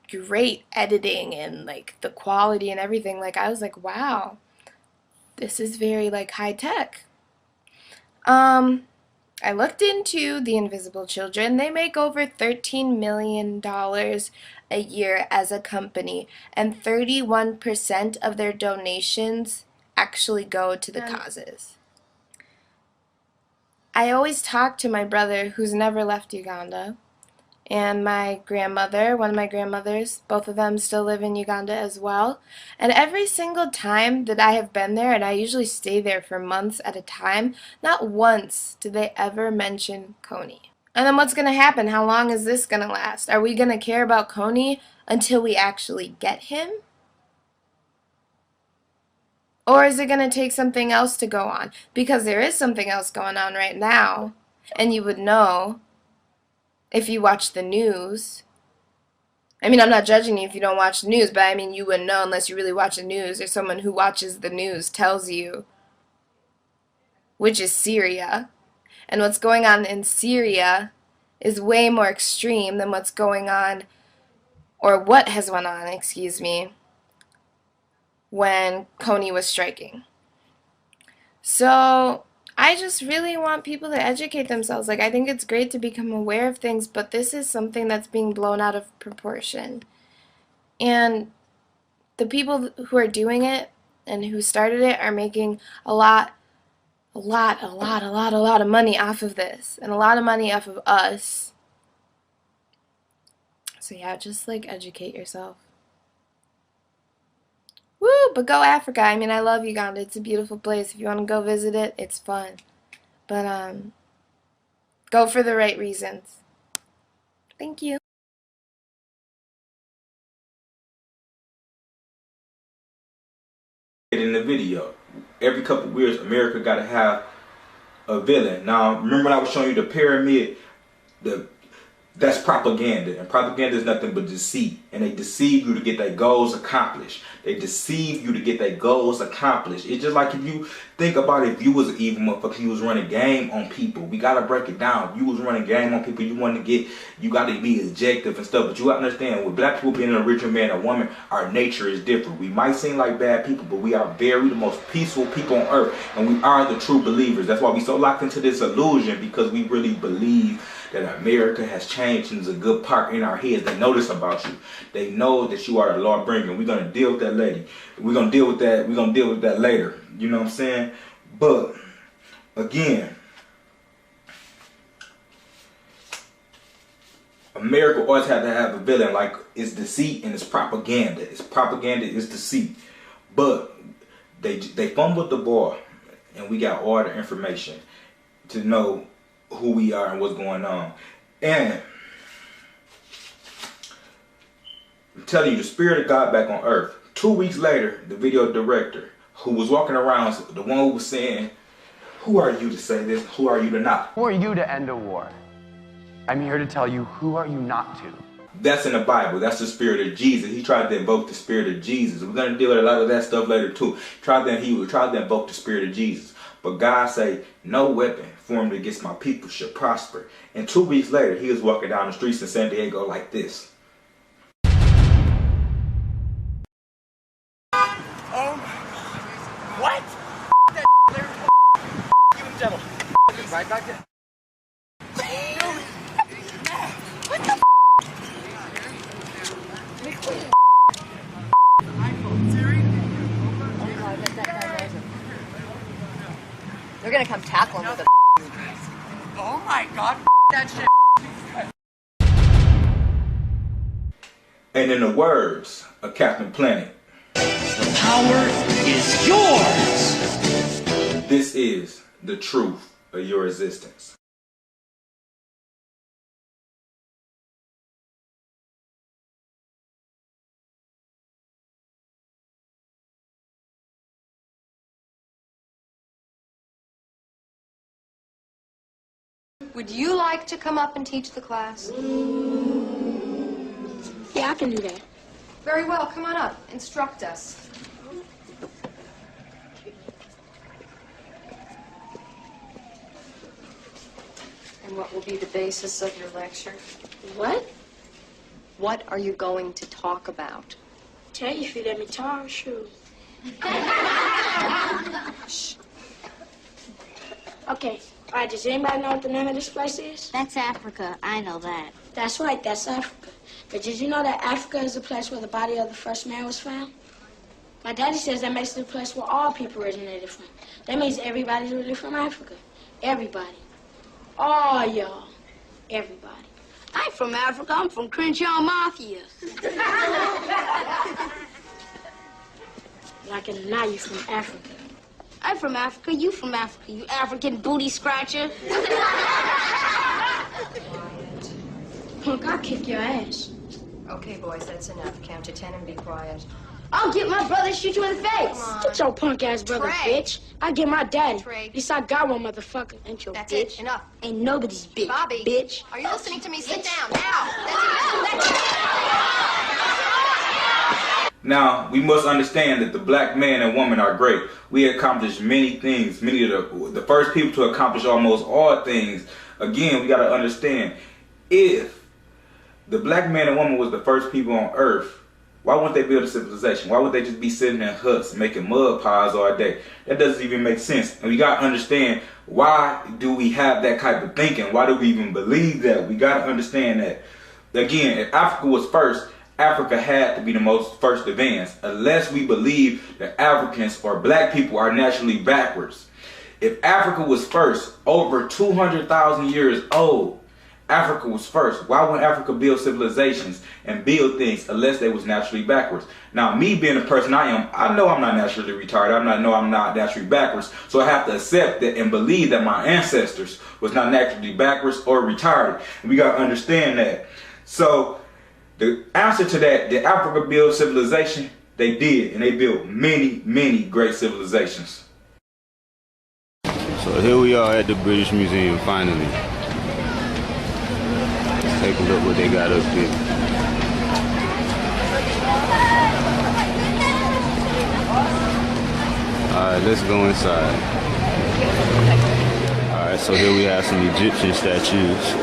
great editing and like the quality and everything, like I was like, wow, this is very like high tech. I looked into the Invisible Children. They make over $13 million a year as a company, and 31% of their donations actually go to the causes. I always talk to my brother, who's never left Uganda, and my grandmother, one of my grandmothers. Both of them still live in Uganda as well. And every single time that I have been there, and I usually stay there for months at a time, not once did they ever mention KONY. And then what's going to happen? How long is this going to last? Are we going to care about KONY until we actually get him? Or is it going to take something else to go on? Because there is something else going on right now. And you would know if you watch the news. I mean, I'm not judging you if you don't watch the news, but I mean, you wouldn't know unless you really watch the news or someone who watches the news tells you, which is Syria. And what's going on in Syria is way more extreme than what's going on, or what has went on, excuse me, when KONY was striking. So I just really want people to educate themselves. Like, I think it's great to become aware of things, but this is something that's being blown out of proportion. And the people who are doing it and who started it are making a lot of money off of this, and a lot of money off of us. So yeah, just like educate yourself. Woo, but go Africa. I mean, I love Uganda. It's a beautiful place. If you want to go visit it, it's fun. But go for the right reasons. Thank you. In the video, every couple of years, America got to have a villain. Now, remember when I was showing you the pyramid? That's propaganda, and propaganda is nothing but deceit, and they deceive you to get their goals accomplished. They deceive you to get their goals accomplished. It's just like if you think about it, if you was an evil motherfucker, you was running game on people. We gotta break it down. You was running game on people. You gotta be objective and stuff. But you gotta understand, with black people being an original man and woman, our nature is different. We might seem like bad people, but we are the most peaceful people on earth, and we are the true believers. That's why we so locked into this illusion, because we really believe that America has changed, and there's a good part in our heads. They know this about you. They know that you are the law bringer. We're gonna deal with that lady. We're gonna deal with that. We're gonna deal with that later. You know what I'm saying? But again, America always had to have a villain. Like, it's deceit and it's propaganda. It's propaganda, it's deceit. But they fumbled the ball, and we got all the information to know who we are and what's going on. And I'm telling you, the spirit of God back on earth. 2 weeks later, the video director who was walking around, the one who was saying, who are you to say this? Who are you to not? Who are you to end a war? I'm here to tell you, who are you not to? That's in the Bible. That's the spirit of Jesus. He tried to invoke the spirit of Jesus. We're going to deal with a lot of that stuff later too. He tried to invoke the spirit of Jesus. But God say, no weapon formed against my people should prosper. And 2 weeks later, he was walking down the streets in San Diego like this. What? You and gentle. Right back there. What the They're gonna come tackle him with a Oh my God, that shit. And in the words of Captain Planet, The power is yours. this is the truth of your existence. Would you like to come up and teach the class? Yeah, I can do that. Very well, come on up. Instruct us. And what will be the basis of your lecture? What? What are you going to talk about? Tell you if you let me talk, sure. Shh. Okay. All right, does anybody know what the name of this place is? That's Africa. I know that. That's right, that's Africa. But did you know that Africa is the place where the body of the first man was found? My daddy says that makes it the place where all people originated from. That means everybody's really from Africa. Everybody. All y'all. Everybody. I ain't from Africa. I'm from Crenshaw Mafia. Like it or not, you from Africa. I'm from Africa. You from Africa. You African booty scratcher. Punk, I'll kick your ass. Okay, boys, that's enough. Count to 10 and be quiet. I'll get my brother and shoot you in the face. Get your punk ass brother, bitch. I get my daddy. At least I got one, motherfucker. Ain't your That's bitch. it. Enough. Ain't nobody's bitch. Bobby, bitch. Are you listening to me? Sit down now. That's enough. Now, we must understand that the black man and woman are great. We accomplished many things, many of the first people to accomplish almost all things. Again, we got to understand, if the black man and woman was the first people on earth, why wouldn't they build a civilization? Why would they just be sitting in huts making mud pies all day? That doesn't even make sense. And we got to understand, why do we have that type of thinking? Why do we even believe that? We got to understand that, again, if Africa was first, Africa had to be the most first advanced, unless we believe that Africans or black people are naturally backwards. If Africa was first, over 200,000 years old, Africa was first. Why wouldn't Africa build civilizations and build things unless they was naturally backwards? Now, me being the person I am, I know I'm not naturally retarded. I'm not naturally backwards. So I have to accept that and believe that my ancestors was not naturally backwards or retarded. And we got to understand that. So the answer to that, did Africa build civilization? They did, and they built many, many great civilizations. So here we are at the British Museum, finally. Let's take a look what they got up here. Alright, let's go inside. Alright, so here we have some Egyptian statues.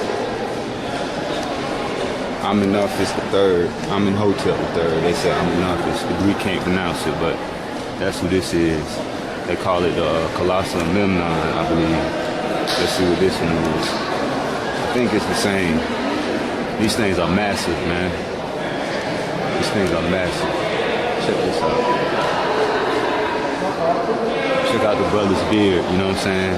Imhotep III. Imhotep III. They say Imhotep. The Greek can't pronounce it, but that's who this is. They call it Colossal Memnon, I believe. Let's see what this one is. I think it's the same. These things are massive, man. These things are massive. Check this out. Check out the brother's beard, you know what I'm saying?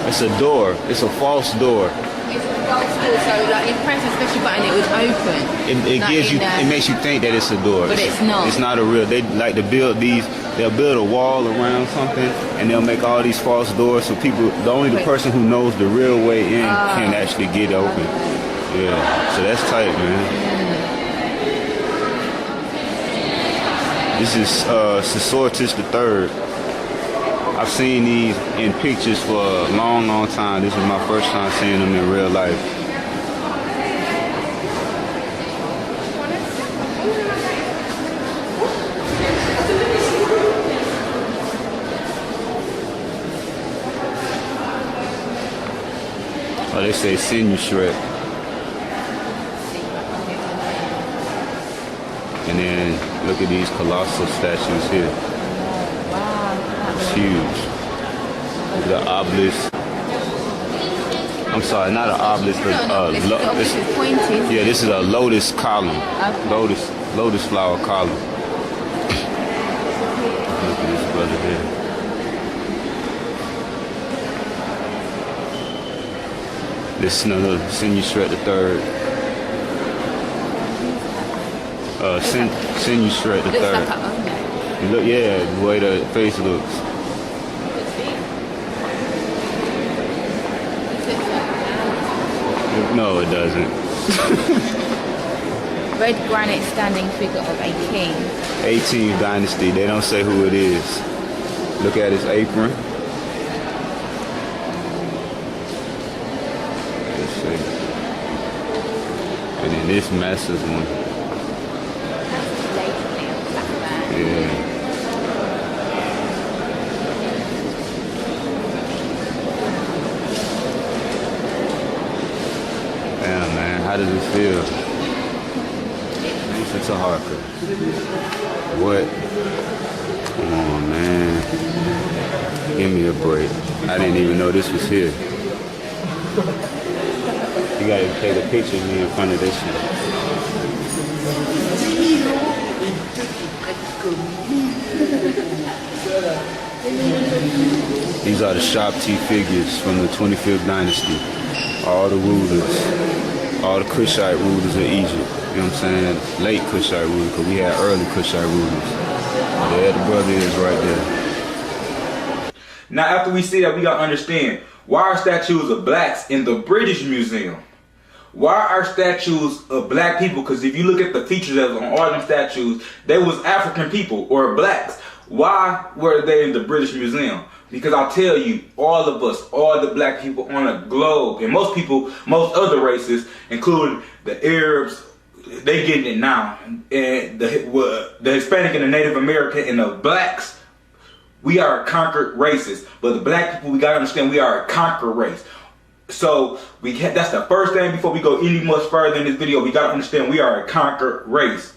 It's a door. It's a false door. It's a false door, so like you press a special button, it would open. It gives you. It makes you think that it's a door. But it's not. It's not a real. They like to build these. They'll build a wall around something, and they'll make all these false doors. So people, the person who knows the real way in can actually get open. Yeah. So that's tight, man. This is Sesortus III. I've seen these in pictures for a long, long time. This is my first time seeing them in real life. Oh, they say sinew shred. And then look at these colossal statues here. It's huge. The obelisk. I'm sorry, not an obelisk, but yeah, this is a lotus column. Okay. Lotus flower column. Look at this brother here. This is another Senusret III. Senusret III. Look, yeah, the way the face looks. No, it doesn't. Red granite standing figure of a king. 18th dynasty. They don't say who it is. Look at his apron. Let's see. And then this massive one. Yeah. Damn, man, how does it feel? It's a hardcore. What? Come on, man. Give me a break. I didn't even know this was here. You gotta take a picture of me in front of this shit. These are the Shabti figures from the 25th dynasty. All the rulers, all the Kushite rulers of Egypt. You know what I'm saying? Late Kushite rulers, because we had early Kushite rulers. There the brother is right there. Now after we see that, we gotta understand, why are statues of blacks in the British Museum? Why are statues of black people? Because if you look at the features that was on all them statues, they was African people or blacks. Why were they in the British Museum? Because I'll tell you, all of us, all the black people on the globe, and most people, most other races, including the Arabs, they getting it now. And the Hispanic and the Native American and the blacks, we are a conquered races. But the black people, we gotta understand, we are a conquered race. So that's the first thing before we go any much further in this video. We gotta understand we are a conquered race.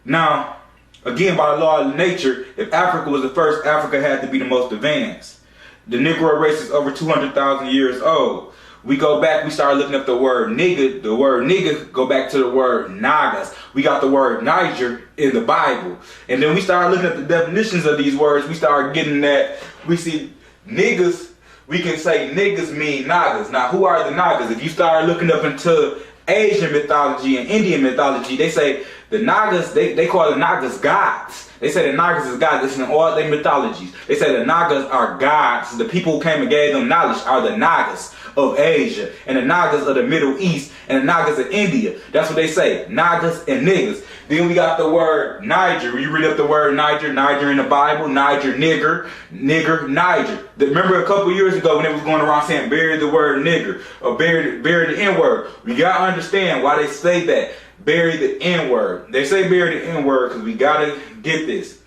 Now, again, by the law of nature, if Africa was the first, Africa had to be the most advanced. The Negro race is over 200,000 years old. We go back, we start looking up the word nigga. The word nigga go back to the word nagas. We got the word Niger in the Bible. And then we start looking at the definitions of these words. We start getting that, we see niggas, we can say niggas mean nagas. Now, who are the nagas? If you start looking up into Asian mythology and Indian mythology, they say the nagas, they call the nagas gods. They say the nagas is gods. This is in all their mythologies. They say the nagas are gods. The people who came and gave them knowledge are the nagas of Asia, and the nagas of the Middle East, and the nagas of India. That's what they say, nagas and niggas. Then we got the word Niger. When you read up the word Niger, Niger in the Bible, Niger, nigger, nigger, Niger. Remember a couple years ago when they was going around saying bury the word nigger, or bury the N-word. We gotta understand why they say that. Bury the N-word. They say bury the N-word because we gotta get this.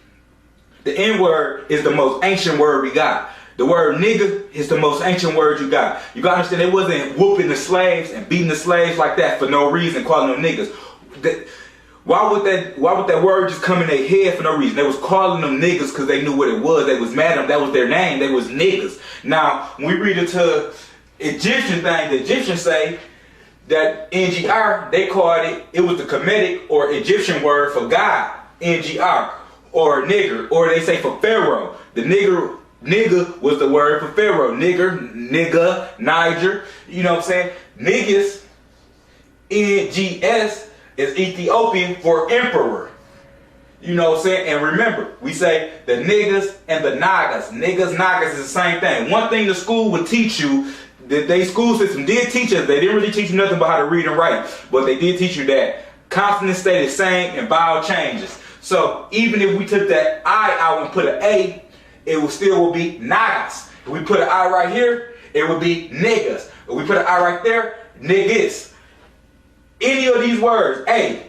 The N-word is the most ancient word we got. The word nigga is the most ancient word you got. You gotta understand, they wasn't whooping the slaves and beating the slaves like that for no reason, calling them niggas. Why would that word just come in their head for no reason? They was calling them niggas because they knew what it was. They was mad at them. That was their name. They was niggas. Now, when we read into Egyptian thing, the Egyptians say that NGR, they called it was the Kemetic or Egyptian word for God, NGR, or nigger, or they say for Pharaoh. The nigga was the word for Pharaoh. Nigga, Niger, you know what I'm saying? Niggas, NGS, is Ethiopian for emperor. You know what I'm saying? And remember, we say the niggas and the nagas. Niggas, nagas is the same thing. One thing the school would teach you, that they school system did teach us, they didn't really teach you nothing about how to read and write, but they did teach you that consonants stay the same and vowel changes. So even if we took that I out and put an A, it would still be nagas. If we put an I right here, it would be niggas. If we put an I right there, niggas. Any of these words, A,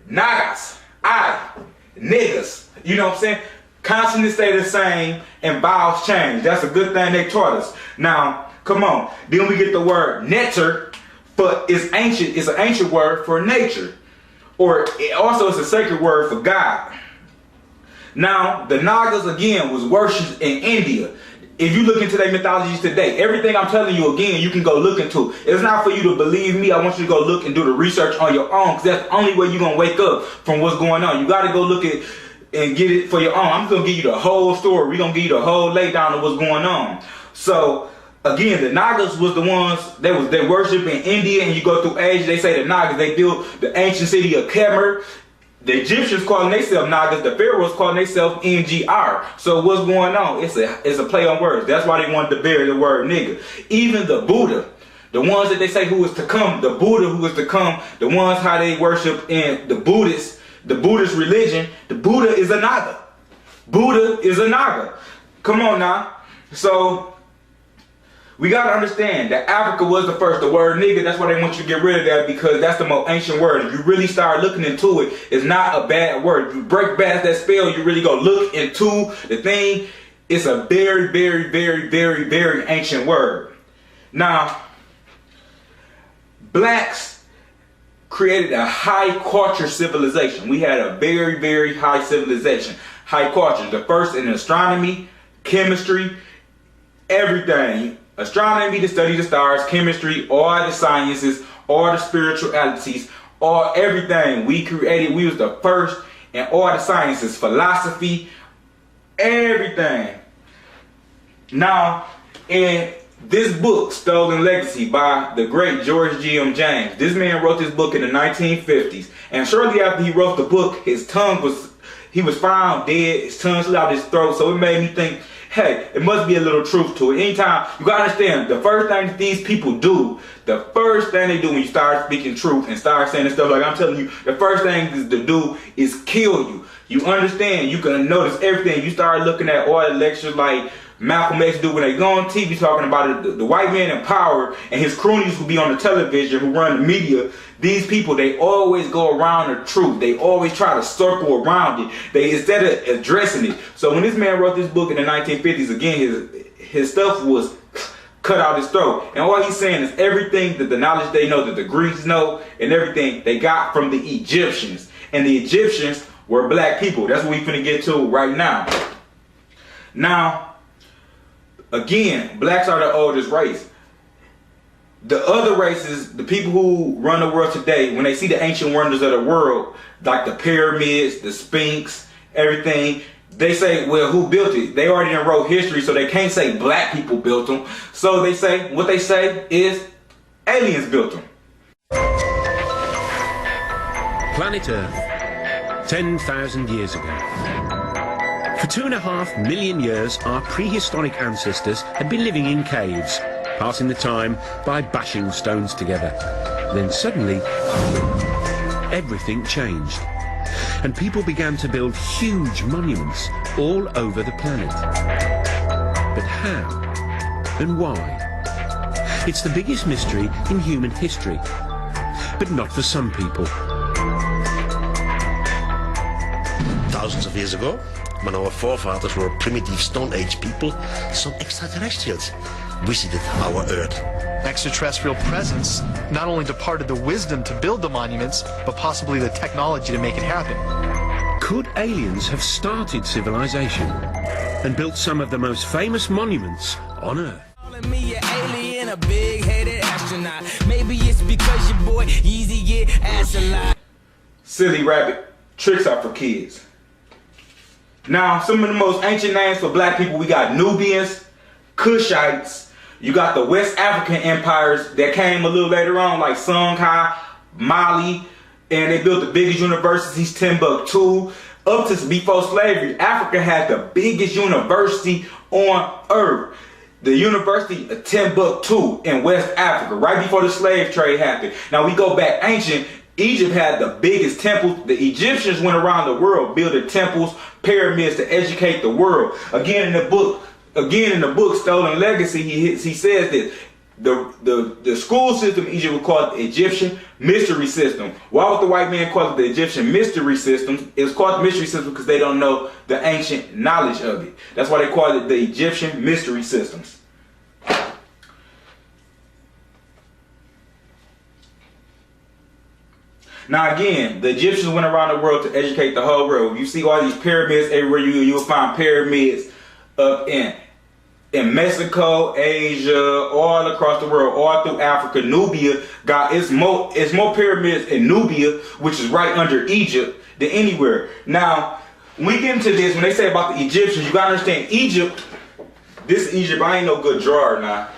nagas, I, niggas, you know what I'm saying? Consonants stay the same and vowels change. That's a good thing they taught us. Now, come on. Then we get the word neter, but it's ancient. It's an ancient word for nature. Or also it's a sacred word for God. Now, the Nagas, again, was worshipped in India. If you look into their mythologies today, everything I'm telling you, again, you can go look into. It's not for you to believe me. I want you to go look and do the research on your own, because that's the only way you're going to wake up from what's going on. You got to go look at and get it for your own. I'm going to give you the whole story. We're going to give you the whole laydown of what's going on. So, again, the Nagas was the ones, they worship in India, and you go through Asia, they say the Nagas, they built the ancient city of Kemer. The Egyptians calling themselves Nagas, the Pharaohs calling themselves NGR. So what's going on? It's a play on words. That's why they wanted to bury the word nigga. Even the Buddha, the ones that they say who is to come, the Buddha who is to come, the ones how they worship in the Buddhist religion, the Buddha is a Naga. Buddha is a Naga. Come on now. So we got to understand that Africa was the first. The word nigga, that's why they want you to get rid of that, because that's the most ancient word. If you really start looking into it, it's not a bad word. If you break past that spell, you really go look into the thing. It's a very, very, very, very, very ancient word. Now, blacks created a high culture civilization. We had a very, very high civilization. High culture. The first in astronomy, chemistry, everything. Astronomy, to study the stars, chemistry, all the sciences, all the spiritualities, all everything we created. We was the first in all the sciences, philosophy, everything. Now, in this book, Stolen Legacy, by the great George G.M. James, this man wrote this book in the 1950s. And shortly after he wrote the book, he was found dead, his tongue slid out his throat. So it made me think, hey, it must be a little truth to it. Anytime, you gotta understand, the first thing that these people do, the first thing they do when you start speaking truth and start saying this stuff, like I'm telling you, the first thing to do is kill you. You understand, you can notice everything. You start looking at all the lectures like Malcolm X do when they go on TV talking about it, the white man in power and his cronies who be on the television, who run the media. These people, they always go around the truth. They always try to circle around it. They, instead of addressing it. So when this man wrote this book in the 1950s, again, his stuff was cut out his throat. And all he's saying is everything that the knowledge they know, that the Greeks know, and everything they got from the Egyptians. And the Egyptians were black people. That's what we finna get to right now. Now, again, blacks are the oldest race. The other races, the people who run the world today, when they see the ancient wonders of the world, like the pyramids, the Sphinx, everything, they say, well, who built it? They already done wrote history, so they can't say black people built them. So they say, what they say is aliens built them. Planet Earth, 10,000 years ago. For 2.5 million years, our prehistoric ancestors had been living in caves, passing the time by bashing stones together. Then suddenly, everything changed, and people began to build huge monuments all over the planet. But how and why? It's the biggest mystery in human history, but not for some people. Thousands of years ago, when our forefathers were primitive Stone Age people, some extraterrestrials visited our Earth. Extraterrestrial presence not only departed the wisdom to build the monuments, but possibly the technology to make it happen. Could aliens have started civilization and built some of the most famous monuments on Earth? Me an alien, a big-headed astronaut. Maybe it's because your boy Yeezy get ass a lot. Silly rabbit, tricks are for kids. Now, some of the most ancient names for black people, we got Nubians, Kushites, you got the West African empires that came a little later on, like Songhai, Mali, and they built the biggest universities, Timbuktu. Up to before slavery, Africa had the biggest university on earth. The University of Timbuktu in West Africa, right before the slave trade happened. Now we go back ancient, Egypt had the biggest temples. The Egyptians went around the world building temples, pyramids to educate the world. Again in the book, Stolen Legacy, he says this. The school system in Egypt was called the Egyptian mystery system. Why would the white man call it the Egyptian mystery system? It's called the mystery system because they don't know the ancient knowledge of it. That's why they call it the Egyptian mystery systems. Now again, the Egyptians went around the world to educate the whole world. You see all these pyramids everywhere. You'll find pyramids up in Mexico, Asia, all across the world, all through Africa. Nubia got it's more pyramids in Nubia, which is right under Egypt, than anywhere. Now, when we get into this, when they say about the Egyptians, you gotta understand Egypt. This Egypt, I ain't no good drawer now.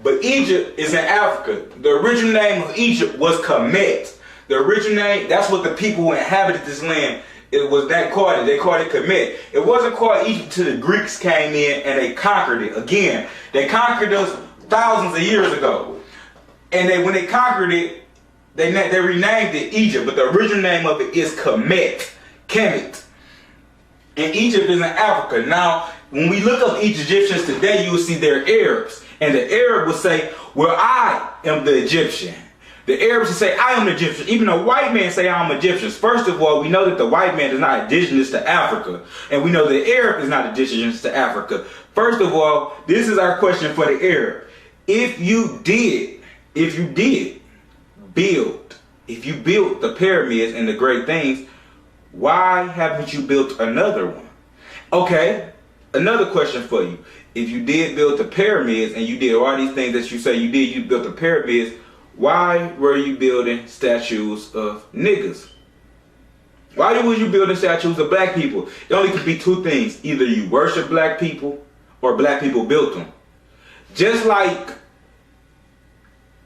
But Egypt is in Africa. The original name of Egypt was Kemet. The original name, that's what the people who inhabited this land, it was that called it. They called it Kemet. It wasn't called Egypt until the Greeks came in and they conquered it. Again, they conquered us thousands of years ago. And when they conquered it, they renamed it Egypt. But the original name of it is Kemet. Kemet. And Egypt is in Africa. Now, when we look up Egyptians today, you will see they're Arabs. And the Arab will say, well, I am the Egyptian. The Arabs will say, I am the Egyptian. Even the white man say, I'm Egyptian. First of all, we know that the white man is not indigenous to Africa. And we know the Arab is not indigenous to Africa. First of all, this is our question for the Arab. If you built the pyramids and the great things, why haven't you built another one? Okay, another question for you. If you did build the pyramids and you did all these things that you say you did, you built the pyramids, why were you building statues of niggas? Why would you build statues of black people? It only could be two things. Either you worship black people or black people built them. Just like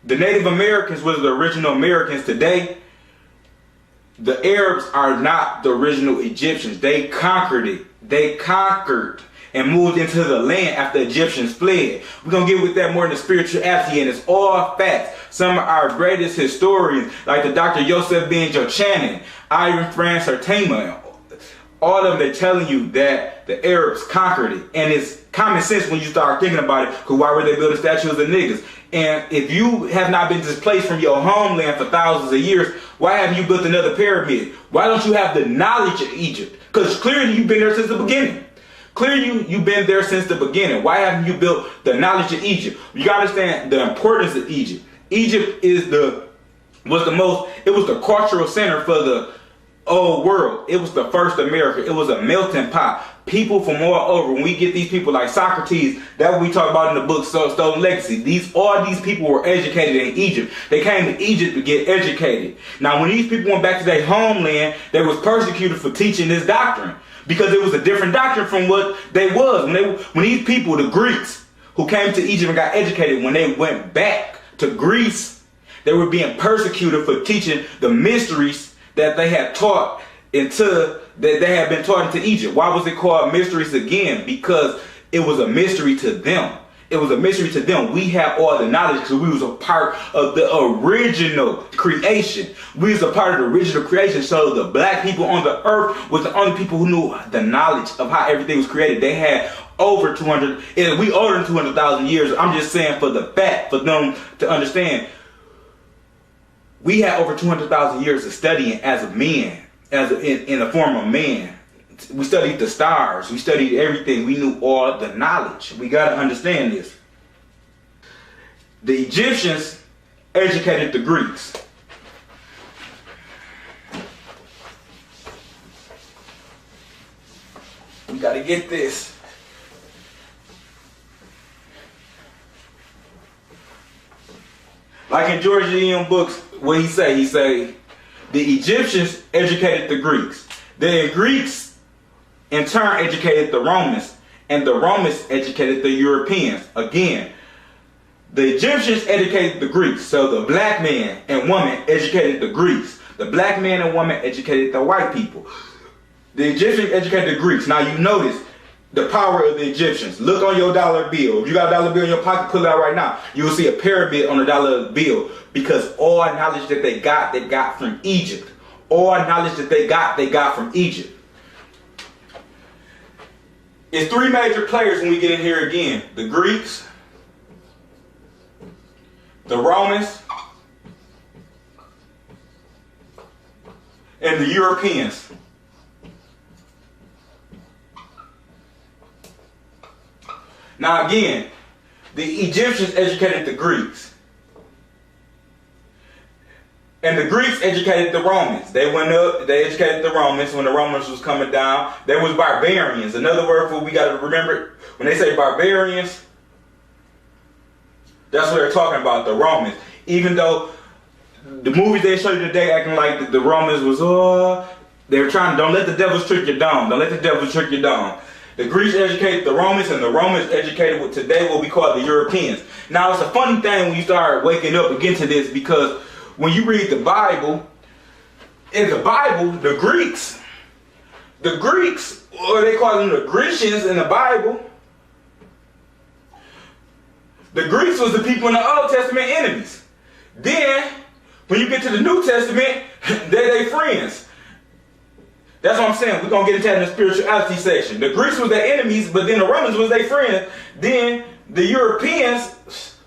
the Native Americans was the original Americans today, the Arabs are not the original Egyptians. They conquered it. They conquered and moved into the land after Egyptians fled. We're going to get with that more in the spirituality, and it's all facts. Some of our greatest historians, like the Dr. Yosef Ben Jochanan, Ivan France Sertema, all of them, they're telling you that the Arabs conquered it. And it's common sense when you start thinking about it, because why were they building statues of niggas? And if you have not been displaced from your homeland for thousands of years, why haven't you built another pyramid? Why don't you have the knowledge of Egypt? Because clearly you've been there since the beginning. Clearly you've been there since the beginning. Why haven't you built the knowledge of Egypt? You gotta understand the importance of Egypt. Egypt was the cultural center for the old world. It was the first America. It was a melting pot. People from all over. When we get these people like Socrates, that's what we talk about in the book Stolen Legacy. All these people were educated in Egypt. They came to Egypt to get educated. Now, when these people went back to their homeland, they was persecuted for teaching this doctrine, because it was a different doctrine from what they was. When these people, the Greeks, who came to Egypt and got educated, when they went back to Greece, they were being persecuted for teaching the mysteries that they had taught that they had been taught into Egypt. Why was it called mysteries again? Because it was a mystery to them. It was a mystery to them. We have all the knowledge because we was a part of the original creation. We was a part of the original creation. So the black people on the earth was the only people who knew the knowledge of how everything was created. They had over 200, and we older than 200,000 years. I'm just saying for the fact, for them to understand, we had over 200,000 years of studying as a man, in the form of man. We studied the stars. We studied everything. We knew all the knowledge. We got to understand this. The Egyptians educated the Greeks. We got to get this. Like in George E.M. books, what he say? He say, the Egyptians educated the Greeks. The Greeks in turn educated the Romans, and the Romans educated the Europeans. Again, the Egyptians educated the Greeks, so the black man and woman educated the Greeks. The black man and woman educated the white people. The Egyptians educated the Greeks. Now you notice the power of the Egyptians. Look on your dollar bill. If you got a dollar bill in your pocket, pull it out right now. You will see a pyramid on a dollar bill, because all knowledge that they got from Egypt. All knowledge that they got from Egypt. It's three major players when we get in here again. The Greeks, the Romans, and the Europeans. Now again, the Egyptians educated the Greeks. And the Greeks educated the Romans. They went up, they educated the Romans when the Romans was coming down. There was barbarians. Another word for what we got to remember, when they say barbarians, that's what they're talking about, the Romans. Even though the movies they show you today acting like the Romans was, they were trying, don't let the devils trick your dome. Don't let the devils trick your dome. The Greeks educated the Romans, and the Romans educated what today what we call the Europeans. Now it's a funny thing when you start waking up and get to this, because when you read the Bible, in the Bible, the Greeks, or they call them the Grecians in the Bible, the Greeks was the people in the Old Testament enemies. Then, when you get to the New Testament, they're friends. That's what I'm saying. We're going to get into that in the spirituality section. The Greeks was their enemies, but then the Romans was their friends. Then the Europeans,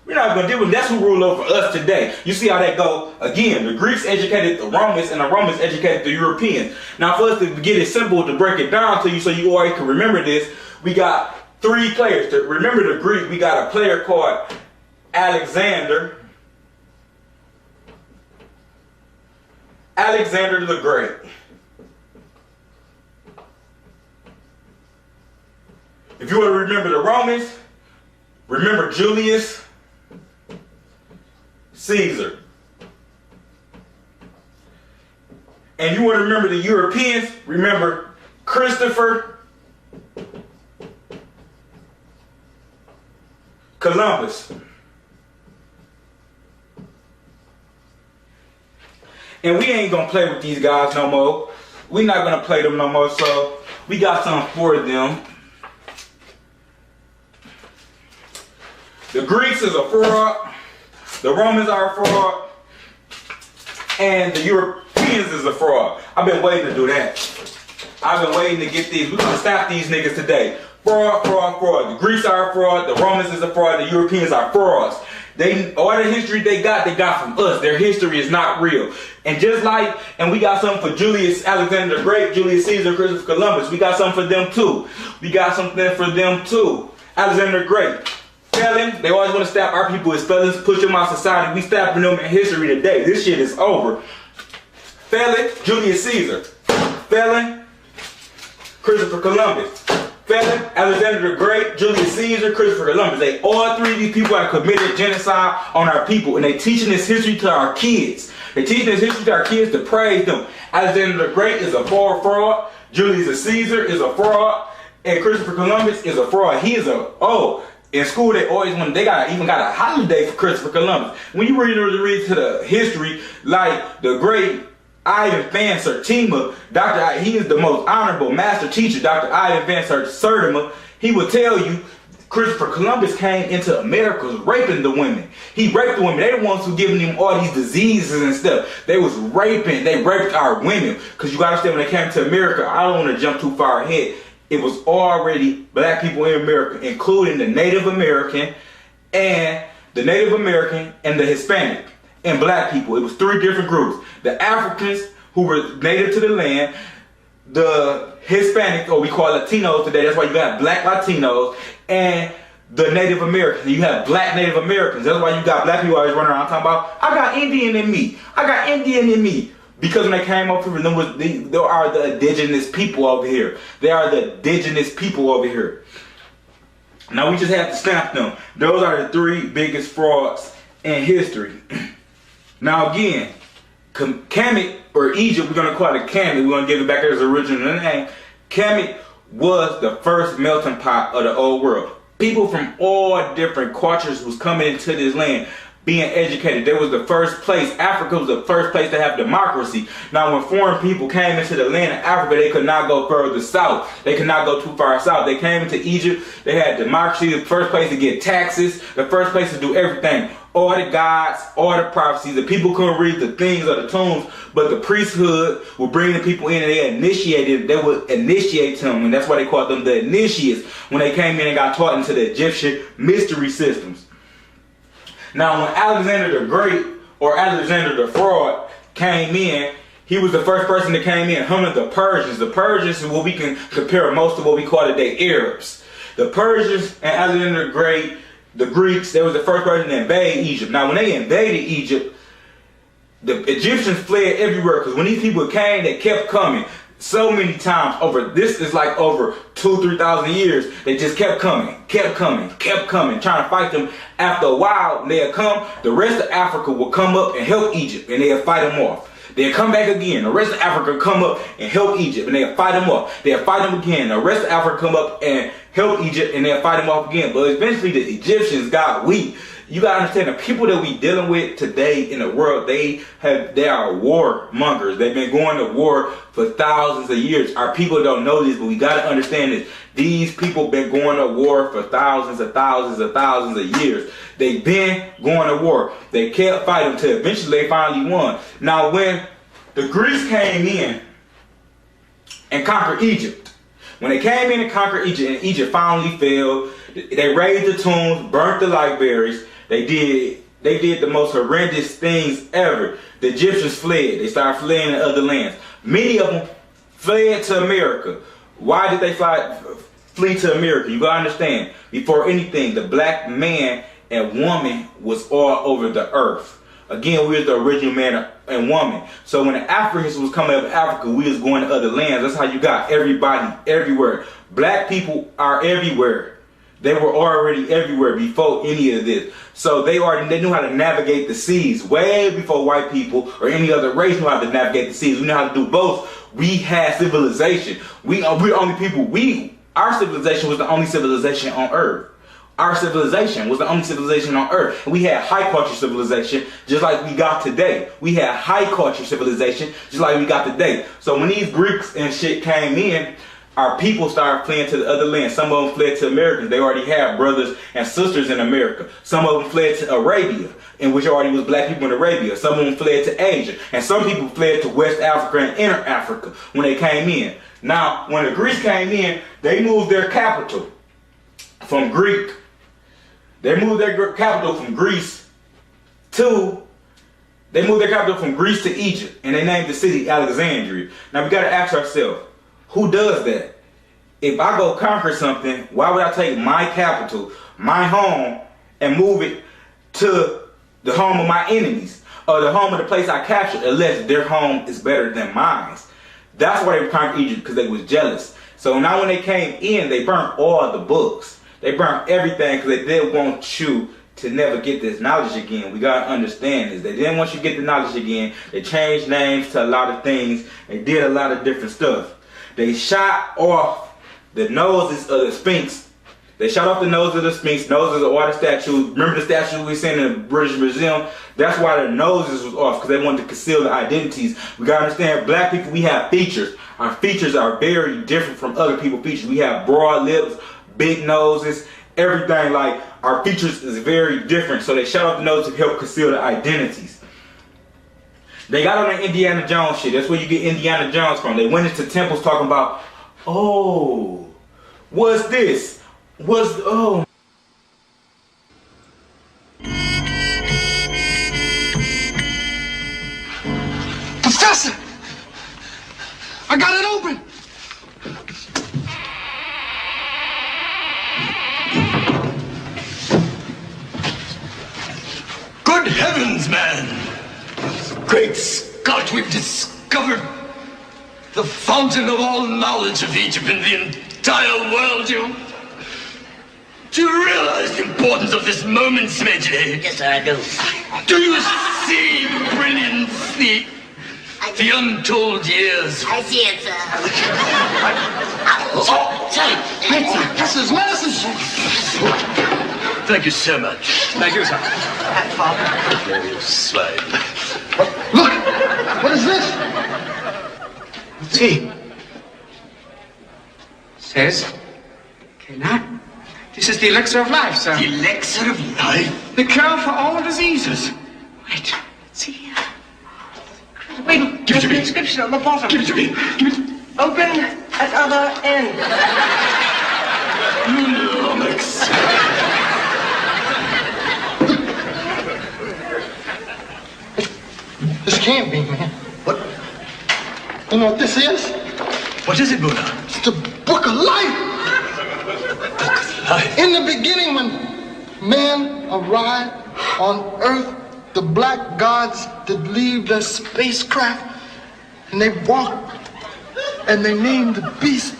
we're not going to deal with them. That's who rule over us today. You see how that go? Again, the Greeks educated the Romans, and the Romans educated the Europeans. Now, for us to get it simple, to break it down to you so you already can remember this, we got three players. To remember the Greek, we got a player called Alexander the Great. If you want to remember the Romans, remember Julius Caesar. and you want to remember the Europeans, remember Christopher Columbus. And we ain't gonna play with these guys no more. We're not gonna play them no more, so we got something for them. The Greeks is a fraud, the Romans are a fraud, and the Europeans is a fraud. I've been waiting to do that. I've been waiting to get these. We're gonna stop these niggas today. Fraud, fraud, fraud. The Greeks are a fraud, the Romans is a fraud, the Europeans are frauds. All the history they got from us. Their history is not real. And just like, and we got something for Julius Alexander the Great, Julius Caesar, Christopher Columbus. We got something for them too. We got something for them too. Alexander the Great. Felon, they always want to stab our people as felons, push them out of society. We stabbing them in history today. This shit is over. Felon, Julius Caesar. Felon, Christopher Columbus. Felon, Alexander the Great, Julius Caesar, Christopher Columbus. They all three of these people have committed genocide on our people, and they teaching this history to our kids. They teaching this history to our kids to praise them. Alexander the Great is a fraud. Julius Caesar is a fraud, and Christopher Columbus is a fraud. He is in school they always even got a holiday for Christopher Columbus. When you read to the history, like the great Ivan Van Sertima, he is the most honorable master teacher, Dr. Ivan Van Sertima. He will tell you Christopher Columbus came into America raping the women. He raped the women. They the ones who giving him all these diseases and stuff. They was raping. They raped our women. Because you got to understand, when they came to America, I don't want to jump too far ahead. It was already black people in America, including the Native American and the Hispanic and black people. It was three different groups. The Africans, who were native to the land, the Hispanic, or we call Latinos today, that's why you got black Latinos, and the Native Americans. You have black Native Americans. That's why you got black people always running around talking about, I got Indian in me. I got Indian in me. Because when they came up here, they are the indigenous people over here. They are the indigenous people over here. Now we just have to stamp them. Those are the three biggest frauds in history. Now again, Kemet, or Egypt, we're going to call it Kemet. We're going to give it back its original name. Kemet was the first melting pot of the old world. People from all different cultures was coming into this land, being educated. There was the first place. Africa was the first place to have democracy. Now when foreign people came into the land of Africa, they could not go further south. They could not go too far south. They came into Egypt. They had democracy. The first place to get taxes. The first place to do everything. All the gods, all the prophecies. The people couldn't read the things or the tombs, but the priesthood would bring the people in and they would initiate them. And that's why they called them the initiates, when they came in and got taught into the Egyptian mystery systems. Now when Alexander the Great, or Alexander the Fraud, came in, he was the first person that came in. Him and the Persians. The Persians is what we can compare most to what we call today Arabs. The Persians and Alexander the Great, the Greeks, they was the first person to invade Egypt. Now when they invaded Egypt, the Egyptians fled everywhere, because when these people came, they kept coming. So many times this is like over 2,000-3,000 years. They just kept coming, trying to fight them. After a while, when they'd come, the rest of Africa would come up and help Egypt, and they'd fight them off. They'd come back again. The rest of Africa would come up and help Egypt, and they'd fight them off. They'd fight them again. The rest of Africa come up and help Egypt, and they'd fight them off again. But eventually, the Egyptians got weak. You gotta understand, the people that we dealing with today in the world, they are warmongers. They've been going to war for thousands of years. Our people don't know this, but we gotta understand this. These people been going to war for thousands of years. They've been going to war. They kept fighting until eventually they finally won. Now when the Greeks came in and conquered Egypt, when they came in and conquered Egypt, and Egypt finally fell, they raised the tombs, burnt the libraries. They did the most horrendous things ever. The Egyptians fled. They started fleeing to other lands. Many of them fled to America. Why did they flee to America? You gotta understand, before anything, the black man and woman was all over the earth. Again, we was the original man and woman. So when the Africans was coming up Africa, we was going to other lands. That's how you got everybody everywhere. Black people are everywhere. They were already everywhere before any of this. So they knew how to navigate the seas way before white people or any other race knew how to navigate the seas. We know how to do both. We had civilization. We're the only people. Our civilization was the only civilization on Earth. Our civilization was the only civilization on Earth. We had high culture civilization just like we got today. We had high culture civilization just like we got today. So when these Greeks and shit came in, our people started fleeing to the other land. Some of them fled to America. They already had brothers and sisters in America. Some of them fled to Arabia, in which already was black people in Arabia. Some of them fled to Asia. And some people fled to West Africa and Inner Africa when they came in. Now, when the Greeks came in, they moved their capital from Greek. They moved their capital from Greece to Egypt. And they named the city Alexandria. Now, we got to ask ourselves, who does that? If I go conquer something, why would I take my capital, my home, and move it to the home of my enemies or the home of the place I captured, unless their home is better than mine? That's why they conquered Egypt, because they was jealous. So now when they came in, they burnt all the books. They burnt everything because they didn't want you to never get this knowledge again. We got to understand this. They didn't want you to get the knowledge again. They changed names to a lot of things. They did a lot of different stuff. They shot off the noses of the Sphinx. They shot off the nose of the Sphinx, noses of all the statues. Remember the statues we seen in the British Museum? That's why their noses was off, because they wanted to conceal the identities. We gotta understand, black people, we have features. Our features are very different from other people's features. We have broad lips, big noses, everything. Like, our features is very different. So they shot off the nose to help conceal the identities. They got on the Indiana Jones shit. That's where you get Indiana Jones from. They went into temples talking about, oh, what's this? Oh. Professor! I got it open! Good heavens, man! Great Scott, we've discovered the fountain of all knowledge of Egypt in the entire world. Do you realize the importance of this moment, Smedley? Yes, sir, I do. Do you see the brilliance, the untold years? I see it, sir. Sorry. This is medicine. Thank you so much. Thank you, sir. You slide. Look! What is this? See. Says, KONY. This is the elixir of life, sir. The elixir of life? The cure for all diseases. Wait, see here. Wait, give it to me. The inscription on the bottom. Give it to me. Give it. Open at other end. Lumix. This can't be, man. What? You know what this is? What is it, Buddha? It's the Book of Life. Book of Life. In the beginning, when man arrived on Earth, the black gods did leave their spacecraft, and they walked, and they named the beasts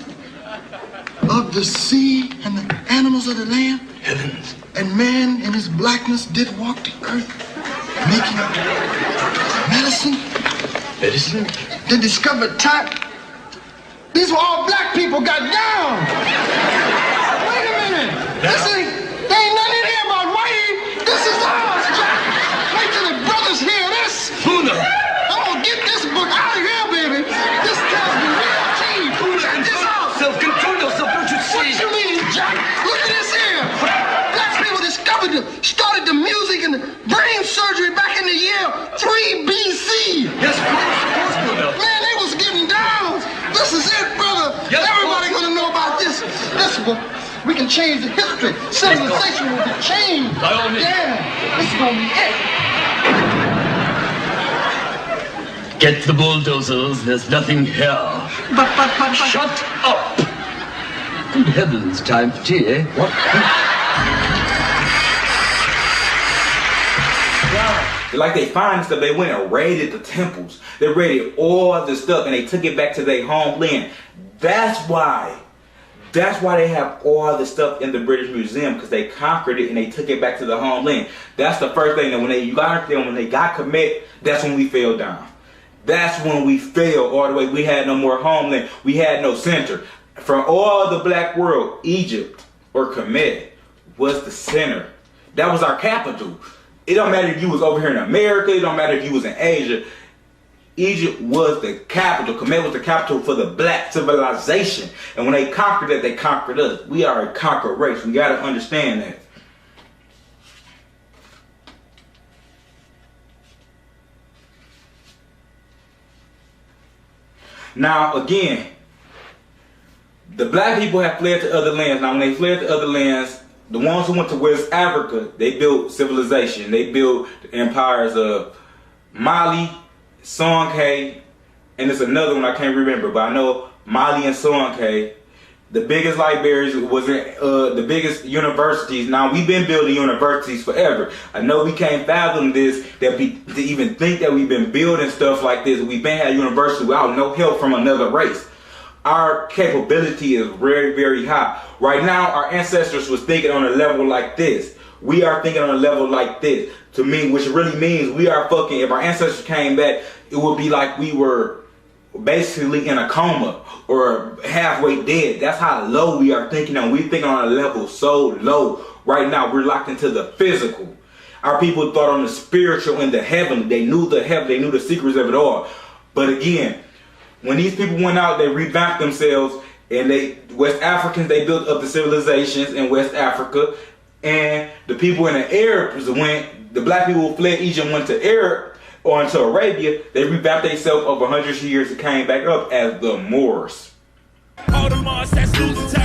of the sea and the animals of the land. Heavens. And man in his blackness did walk the earth, making medicine. Medicine? They discovered time. These were all black people got down. Wait a minute. There ain't nothing in here about white. This is ours, Jack. Wait till the brothers hear this. Luna. I'm gonna get this book out of here, baby. This tells me real tea. Check this out. Self-control yourself, don't you see? What you mean, Jack? Look at this here. Black people started the music and the brain surgery back in the year 3 BC. Yes, of course, Bruno. Man, they was getting down. This is it, brother. Yes, everybody gonna know about this. This one, we can change the history. Civilization will be changed. By all means. Yeah, this is gonna be it. Get the bulldozers. There's nothing here. But. Shut up. Good heavens, time for tea, eh? What? Like they find stuff, they went and raided the temples. They raided all the stuff and they took it back to their homeland. That's why That's why they have all the stuff in the British Museum, because they conquered it and they took it back to the homeland. That's the first thing that when they got Kemet, that's when we fell down. That's when we fell all the way. We had no more homeland. We had no center. From all the black world, Egypt or Kemet was the center. That was our capital. It don't matter if you was over here in America. It don't matter if you was in Asia. Egypt was the capital. Kemet was the capital for the black civilization. And when they conquered it, they conquered us. We are a conquered race. We got to understand that. Now, again, the black people have fled to other lands. Now, when they fled to other lands, the ones who went to West Africa, they built civilization. They built the empires of Mali, Songhai, and it's another one I can't remember, but I know Mali and Songhai. The biggest libraries was in the biggest universities. Now, we've been building universities forever. I know we can't fathom this, to even think that we've been building stuff like this. We've been at university without no help from another race. Our capability is very, very high. Right now, our ancestors was thinking on a level like this. We are thinking on a level like this. To me, which really means we are fucking, if our ancestors came back, it would be like we were basically in a coma or halfway dead. That's how low we are thinking on. We're thinking on a level so low. Right now, we're locked into the physical. Our people thought on the spiritual and the heavenly. They knew the heaven, they knew the secrets of it all. But again, when these people went out, they revamped themselves, and West Africans, they built up the civilizations in West Africa, and the people in the Arabs the black people fled Egypt, went to Arab or into Arabia, they revamped themselves over hundreds of years and came back up as the Moors. All the Mars that's losing time.